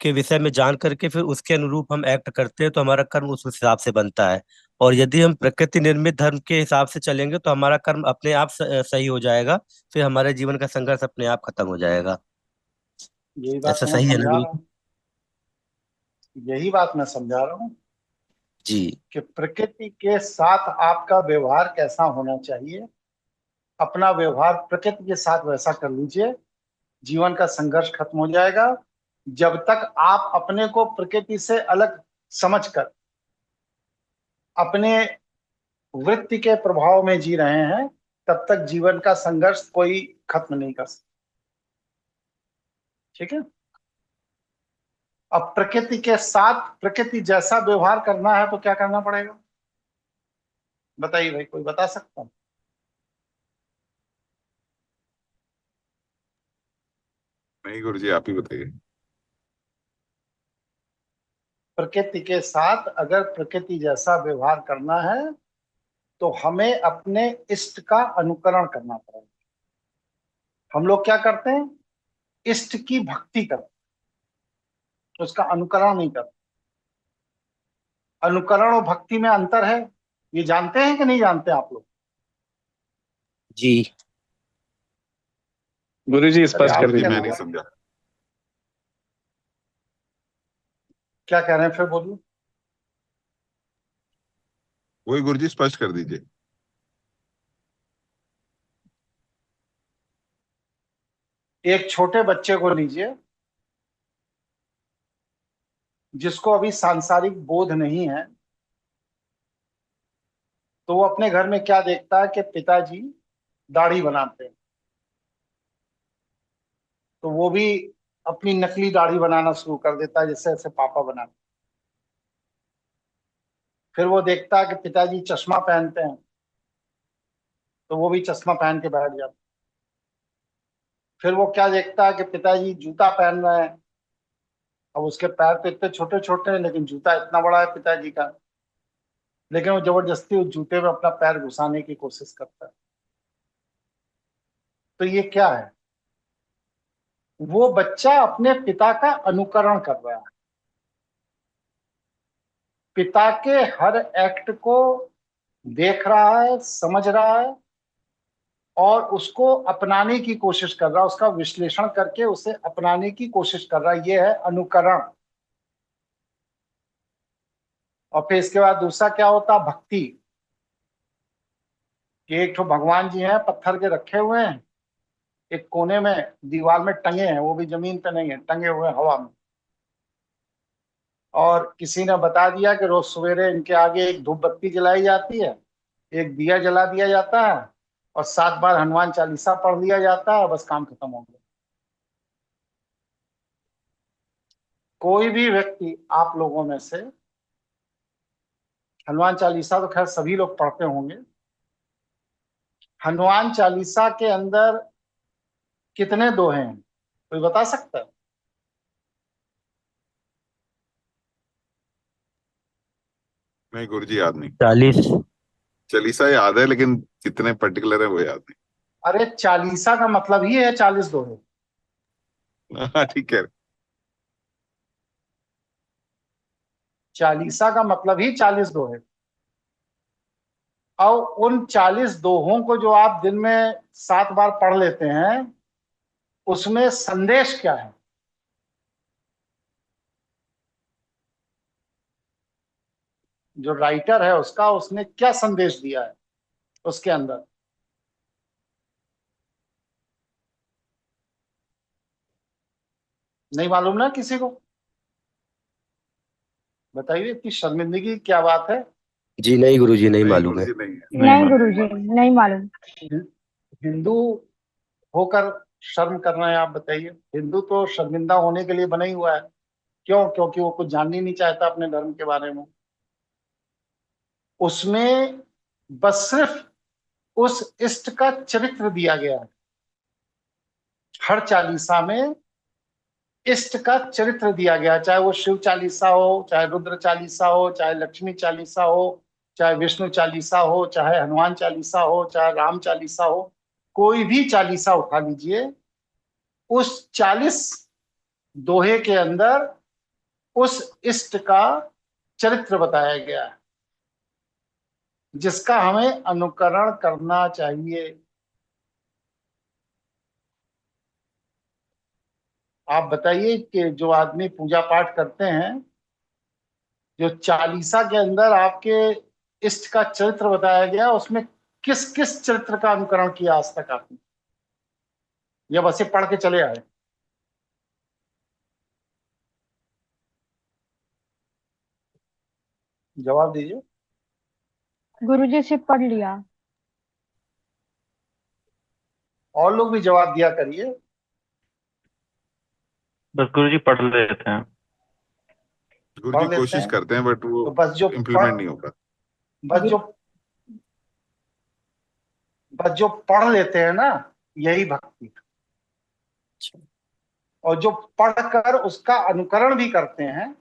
B: के विषय में जान करके फिर उसके अनुरूप हम एक्ट करते हैं, तो हमारा कर्म उस हिसाब से बनता है। और यदि हम प्रकृति निर्मित धर्म के हिसाब से चलेंगे तो हमारा कर्म अपने आप सही हो जाएगा, फिर हमारे जीवन का संघर्ष अपने आप खत्म हो जाएगा।
A: यही बात
B: ऐसा
A: तो मैं
B: सही है ना
A: समझा
B: गुरु?
A: रहा हूँ, यही बात मैं समझा रहा हूँ
B: जी।
A: कि प्रकृति के साथ आपका व्यवहार कैसा होना चाहिए। अपना व्यवहार प्रकृति के साथ वैसा कर लीजिए, जीवन का संघर्ष खत्म हो जाएगा। जब तक आप अपने को प्रकृति से अलग समझकर अपने वृत्ति के प्रभाव में जी रहे हैं, तब तक जीवन का संघर्ष कोई खत्म नहीं कर सकता। ठीक है? अब प्रकृति के साथ प्रकृति जैसा व्यवहार करना है तो क्या करना पड़ेगा? बताइए भाई, कोई बता सकता है?
F: नहीं गुरुजी, आप ही बताइए।
A: प्रकृति के साथ अगर प्रकृति जैसा व्यवहार करना है तो हमें अपने इष्ट का अनुकरण करना पड़ेगा। हम लोग क्या करते हैं? इष्ट की भक्ति करते हैं, उसका अनुकरण नहीं करते। अनुकरण और भक्ति में अंतर है, ये जानते हैं कि नहीं जानते आप लोग?
B: जी।
G: गुरुजी
A: अरे
G: स्पष्ट
A: आप
G: कर
F: गुरुजी
A: क्या
F: मैं
G: दीजिए।
F: नहीं समझा।
A: क्या कह रहे हैं, फिर बोलिए।
F: वही गुरुजी स्पष्ट कर दीजिए।
A: एक छोटे बच्चे को लीजिए जिसको अभी सांसारिक बोध नहीं है, तो वो अपने घर में क्या देखता है कि पिताजी दाढ़ी बनाते हैं, तो वो भी अपनी नकली दाढ़ी बनाना शुरू कर देता है, जैसे जैसे पापा बनाते। फिर वो देखता है कि पिताजी चश्मा पहनते हैं, तो वो भी चश्मा पहन के बैठ जाता है। फिर वो क्या देखता है कि पिताजी जूता पहन रहे हैं, अब उसके पैर तो इतने छोटे छोटे हैं, लेकिन जूता इतना बड़ा है पिताजी का, लेकिन वो जबरदस्ती उस जूते में अपना पैर घुसाने की कोशिश करता है। तो ये क्या है? वो बच्चा अपने पिता का अनुकरण कर रहा है, पिता के हर एक्ट को देख रहा है, समझ रहा है और उसको अपनाने की कोशिश कर रहा है, उसका विश्लेषण करके उसे अपनाने की कोशिश कर रहा है। ये है अनुकरण। और फिर इसके बाद दूसरा क्या होता है? भक्ति। कि एक तो भगवान जी हैं, पत्थर के रखे हुए हैं, एक कोने में दीवार में टंगे हैं, वो भी जमीन पे नहीं है, टंगे हुए हैं हवा में। और किसी ने बता दिया कि रोज सवेरे इनके आगे एक धूप बत्ती जलाई जाती है, एक दिया जला दिया जाता है और 7 बार हनुमान चालीसा पढ़ लिया जाता है, बस काम खत्म हो गया। कोई भी व्यक्ति आप लोगों में से हनुमान चालीसा तो खैर सभी लोग पढ़ते होंगे, हनुमान चालीसा के अंदर कितने दोहे हैं? कोई बता सकता है?
F: नहीं गुरुजी, याद नहीं।
B: 40।
F: चालीसा याद है, लेकिन कितने पर्टिकुलर है वो याद
A: अरे चालीसा का मतलब ही है 40 दोहे।
F: नहीं। हाँ ठीक है।
A: चालीसा का मतलब ही 40 दोहे। और उन 40 दोहों को जो आप दिन में 7 बार पढ़ लेते हैं, उसमें संदेश क्या है? जो राइटर है उसका, उसने क्या संदेश दिया है उसके अंदर? नहीं मालूम ना किसी को? बताइए, इतनी शर्मिंदगी की क्या बात है?
B: जी नहीं गुरुजी, नहीं मालूम है।
F: गुरुजी नहीं है।
G: नहीं गुरुजी, नहीं मालूम।
A: हिंदू होकर शर्म कर रहे हैं आप? बताइए। हिंदू तो शर्मिंदा होने के लिए बना ही हुआ है। क्यों? क्योंकि वो कुछ जानना ही नहीं चाहता अपने धर्म के बारे में। उसमें बस सिर्फ उस इष्ट का चरित्र दिया गया है। हर चालीसा में इष्ट का चरित्र दिया गया है, चाहे वो शिव चालीसा हो, चाहे रुद्र चालीसा हो, चाहे लक्ष्मी चालीसा हो, चाहे विष्णु चालीसा हो, चाहे हनुमान चालीसा हो, चाहे राम चालीसा हो, कोई भी चालीसा उठा लीजिए, उस 40 दोहे के अंदर उस इष्ट का चरित्र बताया गया है, जिसका हमें अनुकरण करना चाहिए। आप बताइए कि जो आदमी पूजा पाठ करते हैं, जो चालीसा के अंदर आपके इष्ट का चरित्र बताया गया, उसमें किस किस चरित्र का अनुकरण किया आज तक आपने? या बस ये पढ़ के चले आए? जवाब दीजिए।
G: गुरुजी से पढ़ लिया।
A: और लोग भी जवाब दिया करिए।
H: बस गुरुजी पढ़ लेते हैं।
F: गुरुजी
A: लेते
F: कोशिश
A: हैं।
F: करते हैं, बट वो
A: तो बस जो
F: इम्प्लीमेंट नहीं होगा।
A: बस जो पढ़ लेते हैं ना, यही भक्ति। और जो पढ़कर उसका अनुकरण भी करते हैं,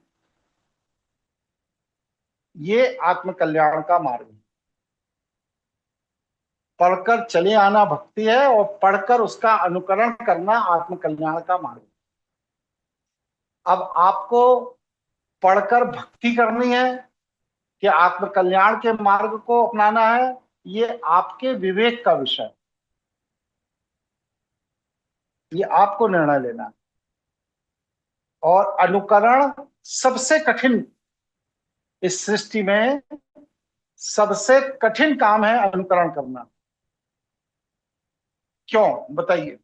A: ये आत्म कल्याण का मार्ग है। पढ़कर चले आना भक्ति है और पढ़कर उसका अनुकरण करना आत्म कल्याण का मार्ग है। अब आपको पढ़कर भक्ति करनी है कि आत्म कल्याण के मार्ग को अपनाना है, ये आपके विवेक का विषय है। ये आपको निर्णय लेना है। और अनुकरण सबसे कठिन, इस सृष्टि में सबसे कठिन काम है अनुकरण करना। क्यों? बताइए।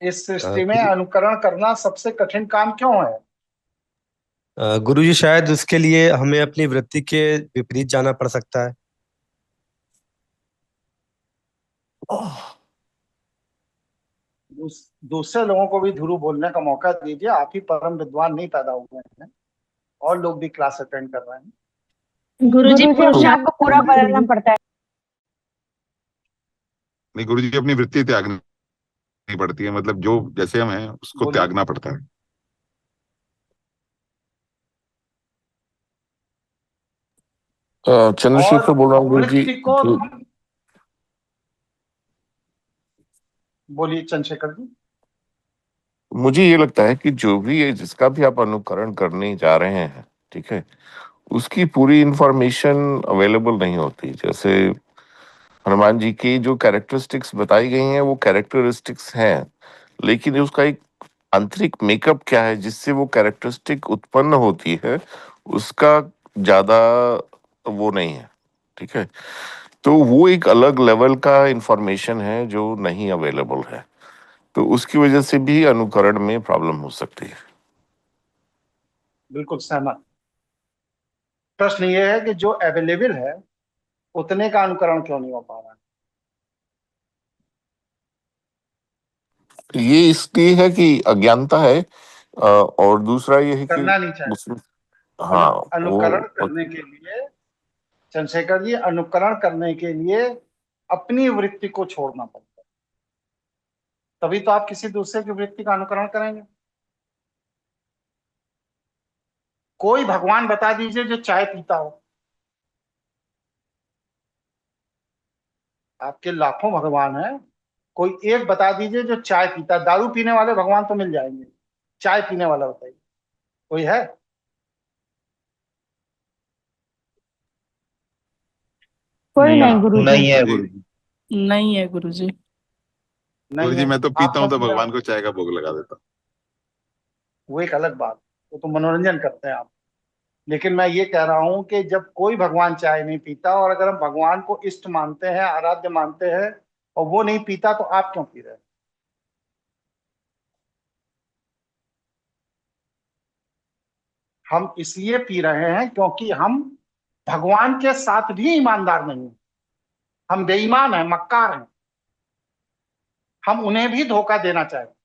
A: इस सृष्टि में अनुकरण करना सबसे कठिन काम क्यों है?
B: गुरुजी शायद उसके लिए हमें अपनी वृत्ति के विपरीत जाना पड़ सकता है।
A: दूसरे लोगों को भी ध्रुव बोलने का मौका दीजिए। आप ही परम विद्वान नहीं पैदा हुए हैं, और लोग भी क्लास अटेंड कर रहे हैं।
G: गुरुजी अपने आप को पूरा बदलना पड़ता है।
F: नहीं गुरु जी, अपनी वृत्ति त्यागनी पड़ती है, मतलब जो जैसे हम हैं उसको
A: बोलिए।
F: त्यागना पड़ता है।
I: चंद्रशेखर
A: और
I: बोल रहा हूँ गुरु जी।
A: वृत्ति को,
I: जो
A: बोलिए चंद्रशेखर जी।
I: मुझे ये लगता है कि जो भी है, जिसका भी आप अनुकरण करने जा रहे हैं, ठीक है, उसकी पूरी इंफॉर्मेशन अवेलेबल नहीं होती। जैसे हनुमान जी की जो कैरेक्टरिस्टिक्स बताई गई हैं वो कैरेक्टरिस्टिक्स हैं, लेकिन उसका एक आंतरिक मेकअप क्या है जिससे वो कैरेक्टरिस्टिक उत्पन्न होती है, उसका ज्यादा वो नहीं है। ठीक है, तो वो एक अलग लेवल का इंफॉर्मेशन है जो नहीं अवेलेबल है, तो उसकी वजह से भी अनुकरण में प्रॉब्लम हो सकती है।
A: बिल्कुल सहमत। प्रश्न ये है कि जो अवेलेबल है उतने का अनुकरण क्यों नहीं हो पा रहा है?
I: ये इसलिए है कि अज्ञानता है, और दूसरा ये है कि
A: करना नहीं चाहिए।
I: उसमें, हाँ,
A: अनुकरण करने के लिए, चंद्रशेखर जी, अनुकरण करने के लिए अपनी वृत्ति को छोड़ना पड़ता है, तभी तो आप किसी दूसरे की वृत्ति का अनुकरण करेंगे। कोई भगवान बता दीजिए जो चाय पीता हो। आपके लाखों भगवान हैं, कोई एक बता दीजिए जो चाय पीता है। दारू पीने वाले भगवान तो मिल जाएंगे, चाय पीने वाला बताइए, कोई है?
G: कोई
H: नहीं
G: नहीं
H: है।
G: गुरुजी।
B: नहीं है
F: गुरु
B: गुरु
F: जी,
B: जी।
J: नहीं है गुरुजी।
A: नहीं
F: गुरु जी
A: है।
F: मैं तो
A: आप
F: पीता
A: क्यों
F: हूँ तो
A: पी रहे
F: भगवान
A: हो?
F: को चाय का भोग लगा देता हूँ।
A: वो एक अलग बात, वो तो मनोरंजन करते हैं आप। लेकिन मैं ये कह रहा हूं कि जब कोई भगवान चाय नहीं पीता और अगर हम भगवान को इष्ट मानते हैं, आराध्य मानते हैं, और वो नहीं पीता, तो आप क्यों पी रहे हैं? हम इसलिए पी रहे हैं क्योंकि हम भगवान के साथ भी ईमानदार नहीं हैं। हम बेईमान हैं, मक्कार हैं। हम उन्हें भी धोखा देना चाहते हैं।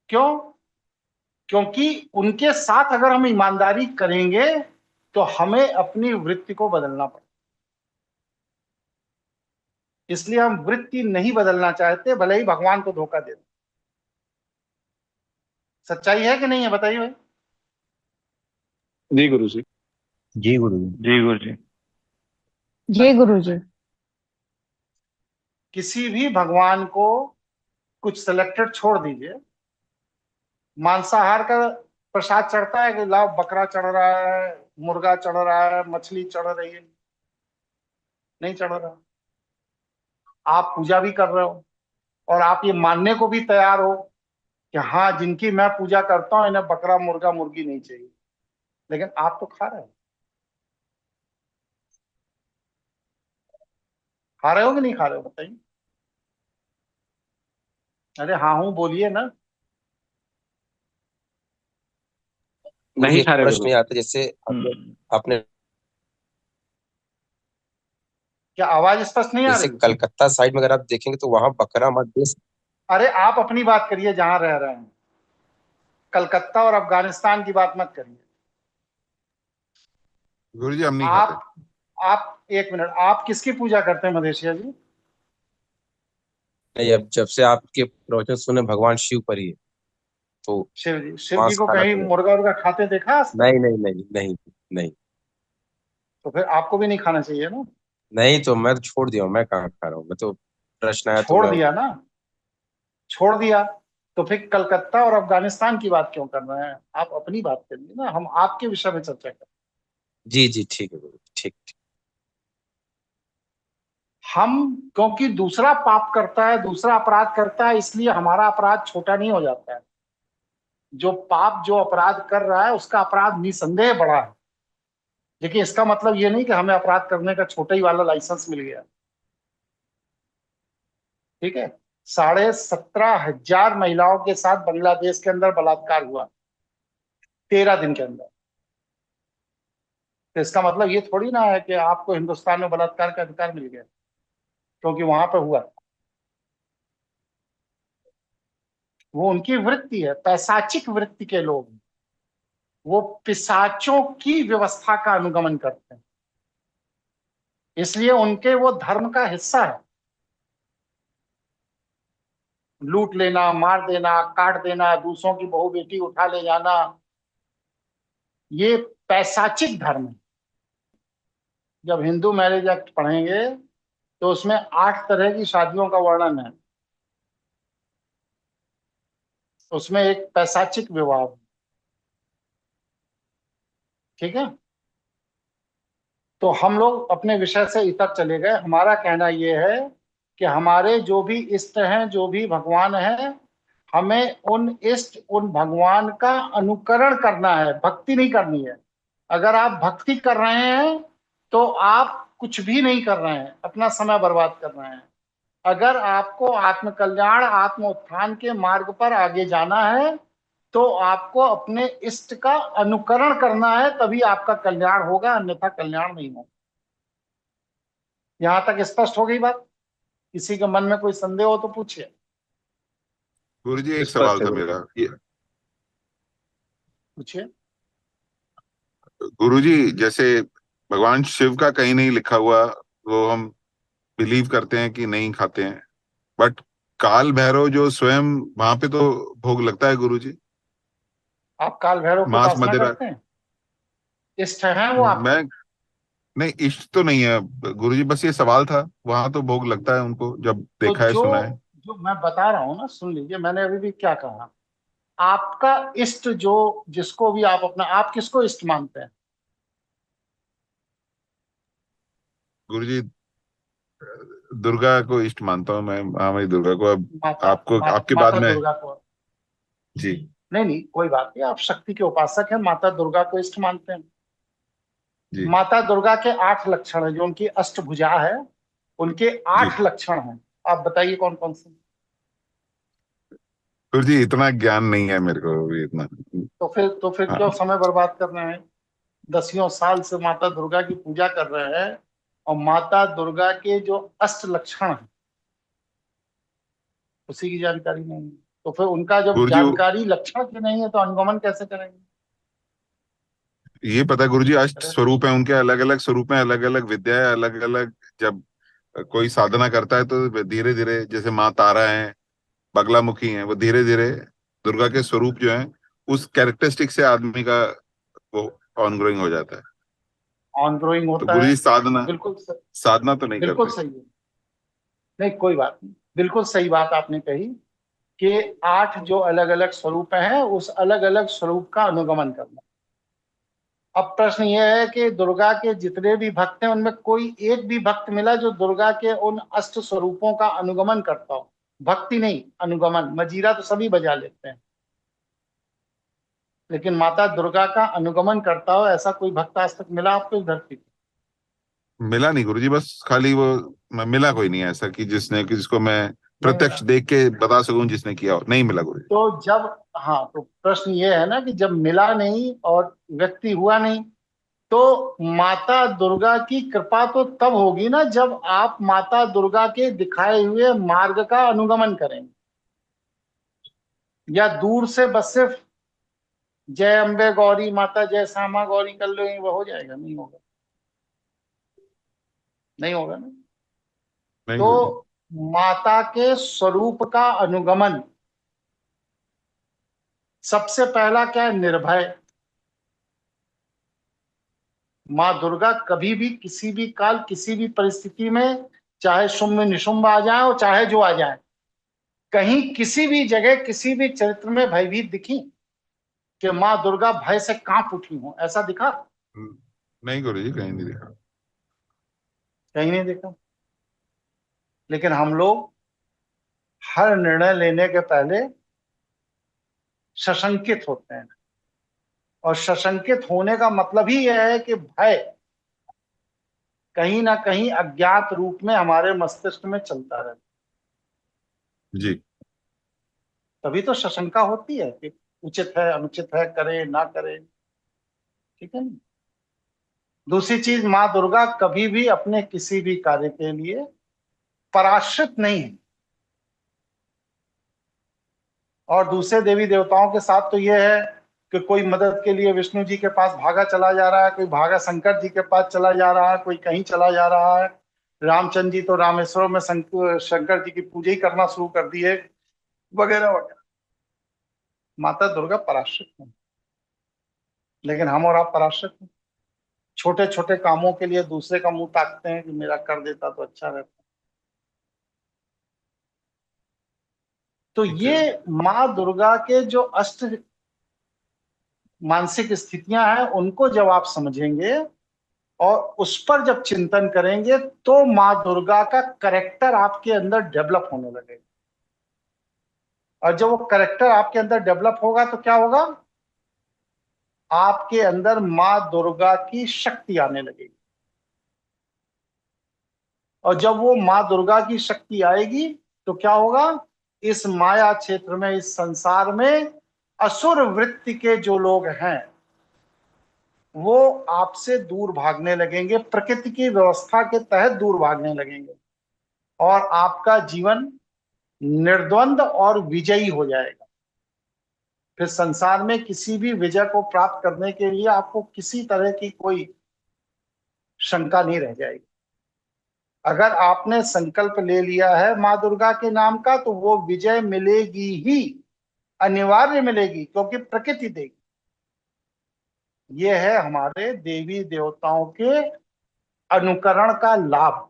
A: क्यों? क्योंकि उनके साथ अगर हम ईमानदारी करेंगे तो हमें अपनी वृत्ति को बदलना पड़ेगा। इसलिए हम वृत्ति नहीं बदलना चाहते, भले ही भगवान को धोखा दे दें। सच्चाई है कि नहीं है, बताइए भाई।
I: जी गुरु जी।
B: जी गुरु जी।
H: जी गुरु जी।
G: जी गुरुजी।
A: किसी भी भगवान को कुछ सिलेक्टेड छोड़ दीजिए। मांसाहार का प्रसाद चढ़ता है कि लाओ, बकरा चढ़ रहा है, मुर्गा चढ़ रहा है, मछली चढ़ रही है? नहीं चढ़ रहा। आप पूजा भी कर रहे हो और आप ये मानने को भी तैयार हो कि हाँ, जिनकी मैं पूजा करता हूं इन्हें बकरा, मुर्गा, मुर्गी नहीं चाहिए, लेकिन आप तो खा रहे हो। खा रहे हो कि नहीं खा रहे हो, बताइए। अरे हाँ हूं बोलिए ना।
D: मुझे
J: नहीं
D: एक
J: खा रहे
D: प्रश्न
J: गुरु।
D: याद है, जैसे आपने
J: हम्म।
D: आपने
A: क्या आवाज स्पष्ट नहीं आ
D: जैसे
A: रही?
D: कलकत्ता साइड में अगर आप देखेंगे तो वहां बकरा मत देश।
A: अरे आप अपनी बात करिए जहां रह रहे हैं। कलकत्ता और अफगानिस्तान की बात मत करिए।
F: गुरु जी हम नहीं खाते।
A: आप एक मिनट, आप किसकी पूजा करते हैं मदेशिया जी?
D: नहीं, अब जब से आपके प्रवचन सुने भगवान शिव पर ही है, तो
A: शिव जी, शिव जी
D: मांस
A: को
D: खाना
A: कहीं
D: तो
A: मुर्गा उर्गा खाते देखा आज तक?
D: नहीं नहीं नहीं नहीं नहीं।
A: तो फिर आपको भी नहीं खाना चाहिए ना।
D: नहीं तो मैं तो छोड़ दिया हूँ, मैं कहाँ खा रहा हूँ, मैं तो प्रश्न आया तो
A: छोड़
D: मैं।
A: दिया ना, छोड़ दिया। तो फिर कलकत्ता और अफगानिस्तान की बात क्यों कर रहे हैं? आप अपनी बात करिए ना, हम आपके विषय में चर्चा करें।
D: जी जी ठीक है गुरु, ठीक ठीक।
A: हम, क्योंकि दूसरा पाप करता है, दूसरा अपराध करता है, इसलिए हमारा अपराध छोटा नहीं हो जाता है। जो पाप, जो अपराध कर रहा है उसका अपराध निसंदेह बड़ा है। लेकिन इसका मतलब ये नहीं कि हमें अपराध करने का छोटा ही वाला लाइसेंस मिल गया। ठीक है। 17,500 महिलाओं के साथ बांग्लादेश के अंदर बलात्कार हुआ 13 दिन के अंदर। तो इसका मतलब ये थोड़ी ना है कि आपको हिंदुस्तान में बलात्कार का अधिकार मिल गया क्योंकि वहां पे हुआ। वो उनकी वृत्ति है, पैशाचिक वृत्ति के लोग हैं। वो पिशाचों की व्यवस्था का अनुगमन करते हैं। इसलिए उनके वो धर्म का हिस्सा है। लूट लेना, मार देना, काट देना, दूसरों की बहू बेटी उठा ले जाना, ये पैशाचिक धर्म है। जब हिंदू मैरिज एक्ट पढ़ेंगे तो उसमें 8 तरह की शादियों का वर्णन है। उसमें एक पैशाचिक विवाह है। ठीक है, तो हम लोग अपने विषय से इतर चले गए। हमारा कहना यह है कि हमारे जो भी इष्ट हैं, जो भी भगवान हैं, हमें उन इष्ट, उन भगवान का अनुकरण करना है, भक्ति नहीं करनी है। अगर आप भक्ति कर रहे हैं तो आप कुछ भी नहीं कर रहे हैं, अपना समय बर्बाद कर रहे हैं। अगर आपको आत्मकल्याण, आत्म उत्थान के मार्ग पर आगे जाना है तो आपको अपने इष्ट का अनुकरण करना है, तभी आपका कल्याण होगा, अन्यथा कल्याण नहीं होगा। यहां तक स्पष्ट हो गई बात? किसी के मन में कोई संदेह हो तो पूछिए।
F: गुरुजी एक
D: स्पष्ट
F: सवाल
D: है
F: था
D: गुरु।
F: मेरा
A: पूछिए।
F: गुरुजी, जैसे भगवान शिव का कहीं नहीं लिखा हुआ, वो हम बिलीव करते हैं कि नहीं खाते हैं, बट काल भैरव जो स्वयं, वहां पे तो भोग लगता है गुरुजी,
A: आप काल भैरव की
F: मांस
A: उपासना
F: मदिरा।
A: करते हैं? इष्ट हैं वो आपके?
F: मैं नहीं, इष्ट तो नहीं है गुरुजी, बस ये सवाल था। वहां तो भोग लगता है उनको, जब
A: तो
F: देखा है,
A: जो
F: सुना है।
A: जो मैं बता रहा हूं ना, सुन लीजिए, मैंने अभी भी क्या कहा। आपका इष्ट, जो जिसको भी आप अपना, आप किसको इष्ट मानते हैं?
F: गुरुजी, दुर्गा को इष्ट मानता हूँ मैं, महामाई दुर्गा को। अब आपको, आपके बाद
A: माता
F: में।
A: दुर्गा को?
F: जी
A: नहीं नहीं, कोई बात नहीं, आप शक्ति के उपासक हैं, माता दुर्गा को इष्ट मानते हैं।
F: जी
A: माता दुर्गा के 8 लक्षण है, जो उनकी अष्टभुजा है, उनके
F: जी
A: 8 लक्षण हैं। आप बताइए कौन कौन से?
F: गुरुजी, इतना ज्ञान नहीं है मेरे को अभी, इतना।
A: तो फिर क्यों
F: हाँ,
A: समय बर्बाद कर रहे हैं? दसियों साल से माता दुर्गा की पूजा कर रहे हैं, और माता दुर्गा के जो अष्ट लक्षण हैं उसी की जानकारी नहीं है। तो फिर उनका जब
F: गुरुजी
A: जानकारी लक्षण की नहीं है तो अनुगमन कैसे करेंगे?
F: ये पता है गुरुजी, अष्ट
A: अरे,
F: स्वरूप है उनके, अलग अलग स्वरूप हैं, अलग अलग विद्या है, अलग अलग। जब कोई साधना करता है तो धीरे धीरे, जैसे माँ तारा है, बगलामुखी है, वो धीरे धीरे दुर्गा के स्वरूप जो है, उस कैरेक्टरिस्टिक से आदमी का वो ऑनग्रोइंग हो जाता है।
A: ऑन ग्रोइंग
F: तो
A: होता है।
F: गुरुजी साधना,
A: बिल्कुल
F: साधना तो नहीं
A: बिल्कुल
F: करते।
A: सही है। नहीं, कोई बात नहीं, बिल्कुल सही बात आपने कही कि 8 जो अलग अलग स्वरूप हैं, उस अलग अलग स्वरूप का अनुगमन करना। अब प्रश्न यह है कि दुर्गा के जितने भी भक्त हैं, उनमें कोई एक भी भक्त मिला जो दुर्गा के उन अष्ट स्वरूपों का अनुगमन करता हो? भक्ति नहीं, अनुगमन। मजीरा तो सभी बजा लेते हैं, लेकिन माता दुर्गा का अनुगमन करता हो ऐसा कोई भक्त आज तक मिला आपको इस धरती पे?
F: मिला नहीं गुरुजी, बस खाली वो, मिला कोई नहीं ऐसा कि जिसने, कि जिसको मैं
A: नहीं मिला।
F: प्रत्यक्ष देख के बता सकूं जिसने किया हो, नहीं मिला गुरुजी।
A: तो जब, हाँ, तो प्रश्न ये है ना कि जब मिला नहीं और व्यक्ति हुआ नहीं, तो माता दुर्गा की कृपा तो तब होगी ना जब आप माता दुर्गा के दिखाए हुए मार्ग का अनुगमन करेंगे। या दूर से बस सिर्फ जय अम्बे गौरी माता, जय श्यामा गौरी कर लो, वो हो जाएगा? नहीं होगा, नहीं होगा ना।
F: नहीं गुरुजी।
A: तो माता के स्वरूप का अनुगमन सबसे पहला क्या है? निर्भय। माँ दुर्गा कभी भी, किसी भी काल, किसी भी परिस्थिति में, चाहे शुंभ निशुंभ आ जाए और चाहे जो आ जाए, कहीं किसी भी जगह, किसी भी चरित्र में भयभीत दिखी कि माँ दुर्गा भय से कांप उठी हो? ऐसा दिखा?
F: नहीं गुरुजी, कहीं नहीं देखा।
A: कहीं नहीं देखा। लेकिन हम लोग हर निर्णय लेने के पहले सशंकित होते हैं, और सशंकित होने का मतलब ही यह है कि भय कहीं ना कहीं अज्ञात रूप में हमारे मस्तिष्क में चलता रहता
F: जी
A: है। तभी तो सशंका होती है कि उचित है, अनुचित है, करे ना करे। ठीक है ना? दूसरी चीज, माँ दुर्गा कभी भी अपने किसी भी कार्य के लिए पराश्रित नहीं है। और दूसरे देवी देवताओं के साथ तो यह है कि कोई मदद के लिए विष्णु जी के पास भागा चला जा रहा है, कोई भागा शंकर जी के पास चला जा रहा है, कोई कहीं चला जा रहा है। रामचंद्र जी तो रामेश्वर में शंकर जी की पूजा ही करना शुरू कर दिए, वगैरह वगैरह। माता दुर्गा पराशक्त है, लेकिन हम और आप पराशक्त हैं। छोटे छोटे कामों के लिए दूसरे का मुंह ताकते हैं कि मेरा कर देता तो अच्छा रहता। तो ये माँ दुर्गा के जो अष्ट मानसिक स्थितियां हैं, उनको जब आप समझेंगे और उस पर जब चिंतन करेंगे, तो माँ दुर्गा का करेक्टर आपके अंदर डेवलप होने लगेगा। और जब वो करेक्टर आपके अंदर डेवलप होगा तो क्या होगा? आपके अंदर माँ दुर्गा की शक्ति आने लगेगी। और जब वो माँ दुर्गा की शक्ति आएगी तो क्या होगा? इस माया क्षेत्र में, इस संसार में असुर वृत्ति के जो लोग हैं वो आपसे दूर भागने लगेंगे, प्रकृति की व्यवस्था के तहत दूर भागने लगेंगे, और आपका जीवन निर्द्वंद और विजयी हो जाएगा। फिर संसार में किसी भी विजय को प्राप्त करने के लिए आपको किसी तरह की कोई शंका नहीं रह जाएगी। अगर आपने संकल्प ले लिया है माँ दुर्गा के नाम का, तो वो विजय मिलेगी ही, अनिवार्य मिलेगी, क्योंकि प्रकृति देगी। ये है हमारे देवी देवताओं के अनुकरण का लाभ।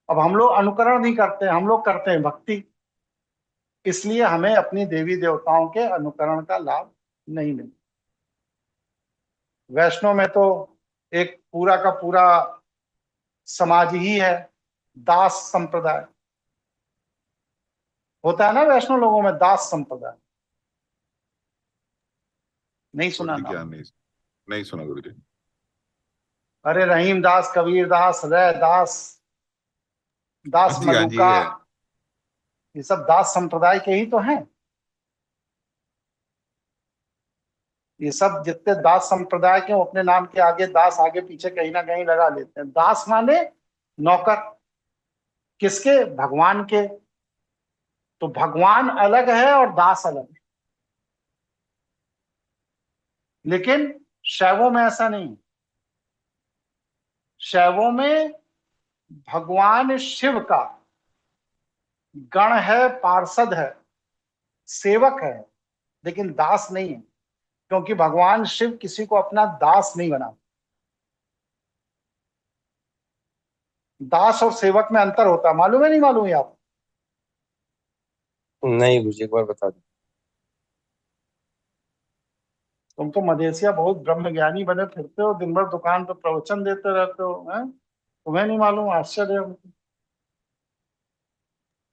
A: अब हम लोग अनुकरण नहीं करते, हम लोग करते हैं भक्ति, इसलिए हमें अपनी देवी देवताओं के अनुकरण का लाभ नहीं मिलता। वैष्णव में तो एक पूरा का पूरा समाज ही है, दास संप्रदाय होता है ना। वैष्णव लोगों में दास संप्रदाय नहीं सुना
F: गुरुजी
A: ना?
F: क्या नहीं सुना गुरुजी।
A: अरे रहीम दास, कबीर दास, रह दास, दास
F: हाँ जी
A: मलुका,
F: है।
A: ये सब दास संप्रदाय के ही तो हैं। ये सब जितने दास संप्रदाय के, वो अपने नाम के आगे दास आगे पीछे कहीं ना कहीं लगा लेते हैं। दास माने नौकर, किसके? भगवान के। तो भगवान अलग है और दास अलग है। लेकिन शैवों में ऐसा नहीं। शैवों में भगवान शिव का गण है, पार्षद है, सेवक है, लेकिन दास नहीं है, क्योंकि भगवान शिव किसी को अपना दास नहीं बनाते। दास और सेवक में अंतर होता है, मालूम है नहीं मालूम है आप?
D: नहीं गुरुजी, एक बार बता दो।
A: तुम तो मदेशिया बहुत ब्रह्म ज्ञानी बने फिरते हो, दिन भर दुकान पर प्रवचन देते रहते हो, हैं? तुम्हें नहीं मालूम? आश्चर्य है हमको।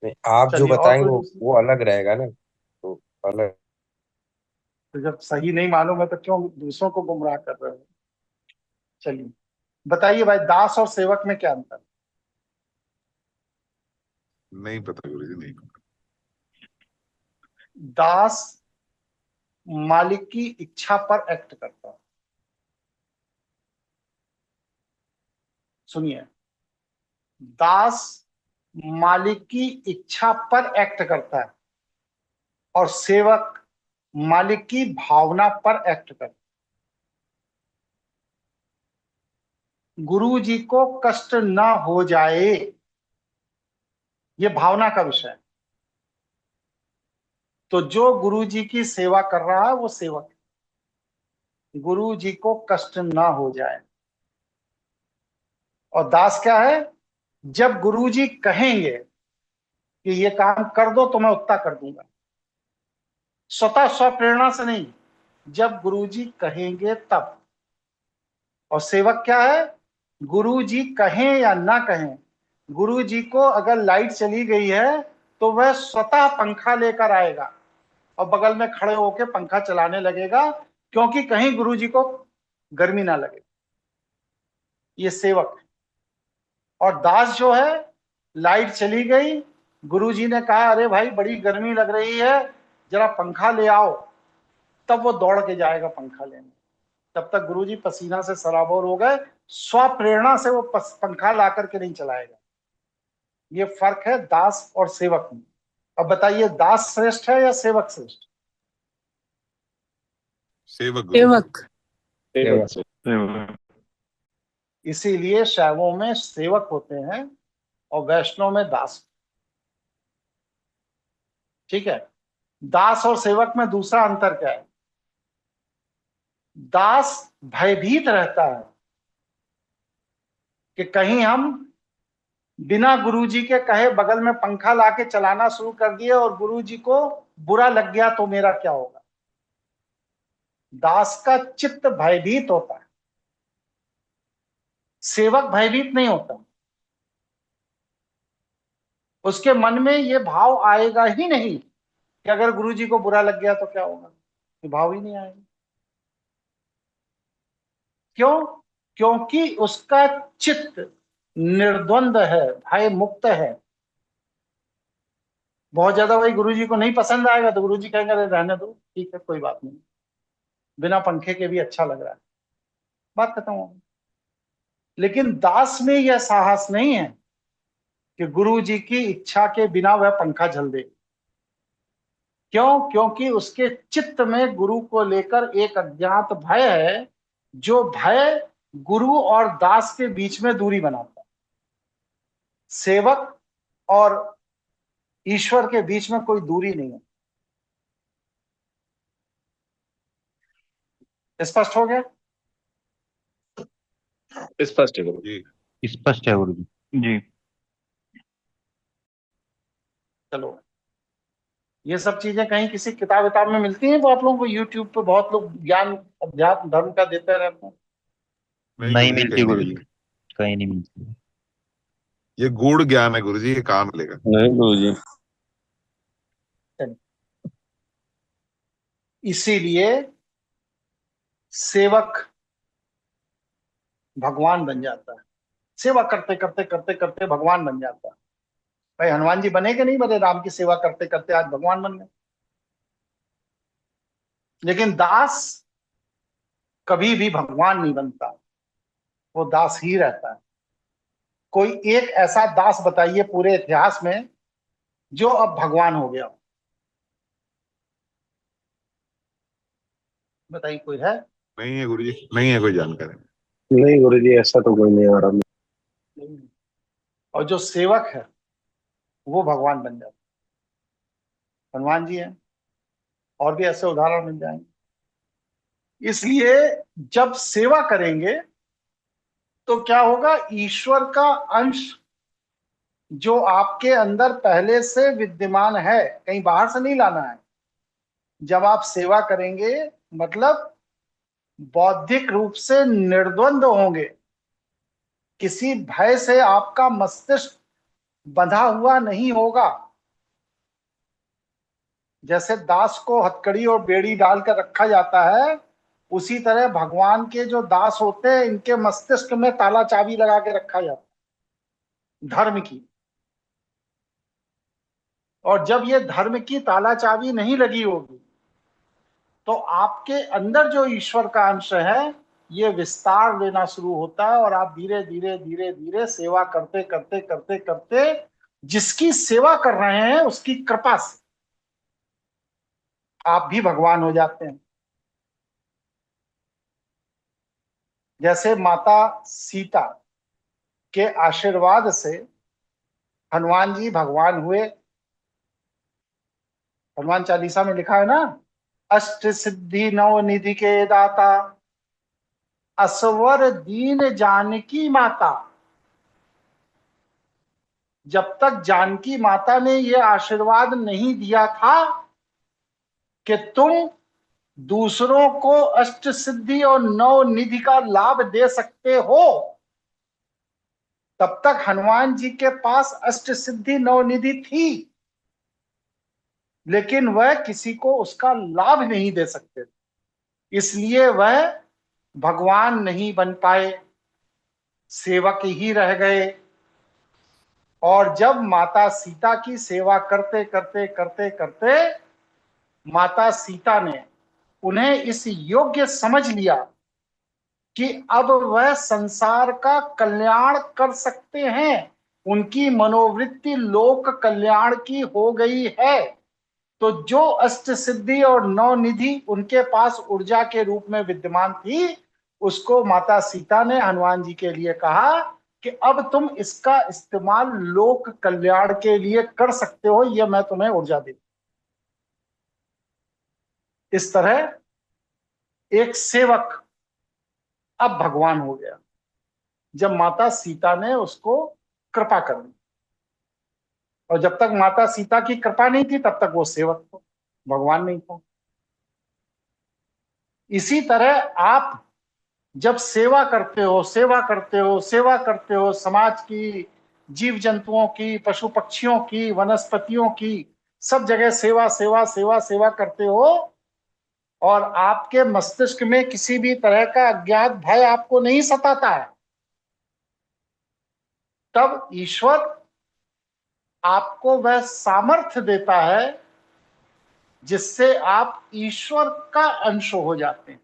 D: नहीं, आप जो
A: चलिए, और
D: बताएंगे
A: कोई
D: वो
A: दूसरी?
D: वो अलग रहेगा ना, तो अलग।
A: तो जब सही नहीं मालूम है तो क्यों दूसरों को गुमराह कर रहे हो? चलिए बताइए भाई, दास और सेवक में क्या अंतर?
F: नहीं पता गुरुजी, नहीं पता।
A: दास मालिक की इच्छा पर एक्ट करता है। सुनिए, दास मालिक की इच्छा पर एक्ट करता है और सेवक मालिक की भावना पर एक्ट करता है। गुरु जी को कष्ट ना हो जाए, ये भावना का विषय है। तो जो गुरु जी की सेवा कर रहा है वो सेवक है। गुरु जी को कष्ट ना हो जाए। और दास क्या है? जब गुरु जी कहेंगे कि ये काम कर दो तो मैं उतना कर दूंगा, स्वतः स्वप्रेरणा से नहीं, जब गुरुजी कहेंगे तब। और सेवक क्या है? गुरुजी कहें या ना कहें, गुरुजी को अगर लाइट चली गई है तो वह स्वतः पंखा लेकर आएगा और बगल में खड़े होकर पंखा चलाने लगेगा, क्योंकि कहीं गुरुजी को गर्मी ना लगे। ये सेवक है। और दास जो है, लाइट चली गई, गुरुजी ने कहा अरे भाई बड़ी गर्मी लग रही है, जरा पंखा ले आओ, तब वो दौड़ के जाएगा पंखा लेने। तब तक गुरुजी पसीना से सराबोर हो गए, स्वप्रेरणा से वो पंखा ला करके नहीं चलाएगा। ये फर्क है दास और सेवक में। अब बताइए, दास श्रेष्ठ है या सेवक श्रेष्ठ?
F: सेवक गुरु।
H: सेवक।
A: इसीलिए शैवों में सेवक होते हैं और वैष्णव में दास। ठीक है। दास और सेवक में दूसरा अंतर क्या है? दास भयभीत रहता है कि कहीं हम बिना गुरुजी के कहे बगल में पंखा लाके चलाना शुरू कर दिए और गुरुजी को बुरा लग गया तो मेरा क्या होगा। दास का चित्त भयभीत होता है, सेवक भयभीत नहीं होता। उसके मन में ये भाव आएगा ही नहीं कि अगर गुरुजी को बुरा लग गया तो क्या होगा, ये भाव ही नहीं आएगा। क्यों? क्योंकि उसका चित्त निर्द्वंद है, भय मुक्त है। बहुत ज्यादा भाई गुरुजी को नहीं पसंद आएगा तो गुरुजी कहेंगे अरे रहने दो, ठीक है कोई बात नहीं, बिना पंखे के भी अच्छा लग रहा है, बात खत्म हो गई। लेकिन दास में यह साहस नहीं है कि गुरुजी की इच्छा के बिना वह पंखा झल दे। क्यों? क्योंकि उसके चित्त में गुरु को लेकर एक अज्ञात भय है, जो भय गुरु और दास के बीच में दूरी बनाता है। सेवक और ईश्वर के बीच में कोई दूरी नहीं है। स्पष्ट हो गया?
D: स्पष्ट है गुरु।
F: जी
H: स्पष्ट है गुरु जी।
A: चलो, ये सब चीजें कहीं किसी किताब विताब में मिलती हैं? वो आप लोगों को यूट्यूब पे बहुत लोग ज्ञान अध्यात्म धर्म का देते रहते हैं।
H: नहीं
F: गुरुजी,
H: मिलती
F: कहीं
H: गुरु
F: नहीं
H: जी, कहीं नहीं मिलती।
F: ये गूढ़ ज्ञान है गुरुजी, ये काम मिलेगा।
D: नहीं गुरु जी।
A: इसीलिए सेवक भगवान बन जाता है। सेवा करते करते करते करते भगवान बन जाता है। भाई हनुमान जी बने कि नहीं बने? राम की सेवा करते करते आज भगवान बन गए। लेकिन दास कभी भी भगवान नहीं बनता, वो दास ही रहता है। कोई एक ऐसा दास बताइए पूरे इतिहास में जो अब भगवान हो गया? बताइए, कोई है?
F: नहीं है गुरुजी, नहीं है कोई जानकारी।
D: नहीं गुरु जी, ऐसा तो कोई नहीं आ रहा।
A: नहीं। और जो सेवक है वो भगवान बन जाता है। हनुमान जी हैं, और भी ऐसे उदाहरण मिल जाएंगे। इसलिए जब सेवा करेंगे तो क्या होगा? ईश्वर का अंश जो आपके अंदर पहले से विद्यमान है, कहीं बाहर से नहीं लाना है। जब आप सेवा करेंगे मतलब बौद्धिक रूप से निर्द्वंद होंगे, किसी भय से आपका मस्तिष्क बंधा हुआ नहीं होगा। जैसे दास को हथकड़ी और बेड़ी डालकर रखा जाता है, उसी तरह भगवान के जो दास होते हैं इनके मस्तिष्क में ताला चाबी लगा के रखा जाता है धर्म की। और जब ये धर्म की ताला चाबी नहीं लगी होगी तो आपके अंदर जो ईश्वर का अंश है ये विस्तार लेना शुरू होता है, और आप धीरे धीरे धीरे धीरे सेवा करते करते करते करते जिसकी सेवा कर रहे हैं उसकी कृपा से आप भी भगवान हो जाते हैं। जैसे माता सीता के आशीर्वाद से हनुमान जी भगवान हुए। हनुमान चालीसा में लिखा है ना, अष्ट सिद्धि नव निधि के दाता, असवर दीन जानकी माता। जब तक जानकी माता ने ये आशीर्वाद नहीं दिया था कि तुम दूसरों को अष्ट सिद्धि और नव निधि का लाभ दे सकते हो, तब तक हनुमान जी के पास अष्ट सिद्धि नव निधि थी, लेकिन वह किसी को उसका लाभ नहीं दे सकते, इसलिए वह भगवान नहीं बन पाए, सेवक ही रह गए। और जब माता सीता की सेवा करते करते करते करते माता सीता ने उन्हें इस योग्य समझ लिया कि अब वह संसार का कल्याण कर सकते हैं, उनकी मनोवृत्ति लोक कल्याण की हो गई है, तो जो अष्ट सिद्धि और नौ निधि उनके पास ऊर्जा के रूप में विद्यमान थी, उसको माता सीता ने हनुमान जी के लिए कहा कि अब तुम इसका इस्तेमाल लोक कल्याण के लिए कर सकते हो, यह मैं तुम्हें ऊर्जा दे। इस तरह एक सेवक अब भगवान हो गया जब माता सीता ने उसको कृपा कर दी, और जब तक माता सीता की कृपा नहीं थी तब तक वो सेवक था, भगवान नहीं था। इसी तरह आप जब सेवा करते हो, सेवा करते हो, सेवा करते हो, समाज की, जीव जंतुओं की, पशु पक्षियों की, वनस्पतियों की, सब जगह सेवा सेवा सेवा सेवा करते हो, और आपके मस्तिष्क में किसी भी तरह का अज्ञात भय आपको नहीं सताता है, तब ईश्वर आपको वह सामर्थ्य देता है जिससे आप ईश्वर का अंश हो जाते हैं।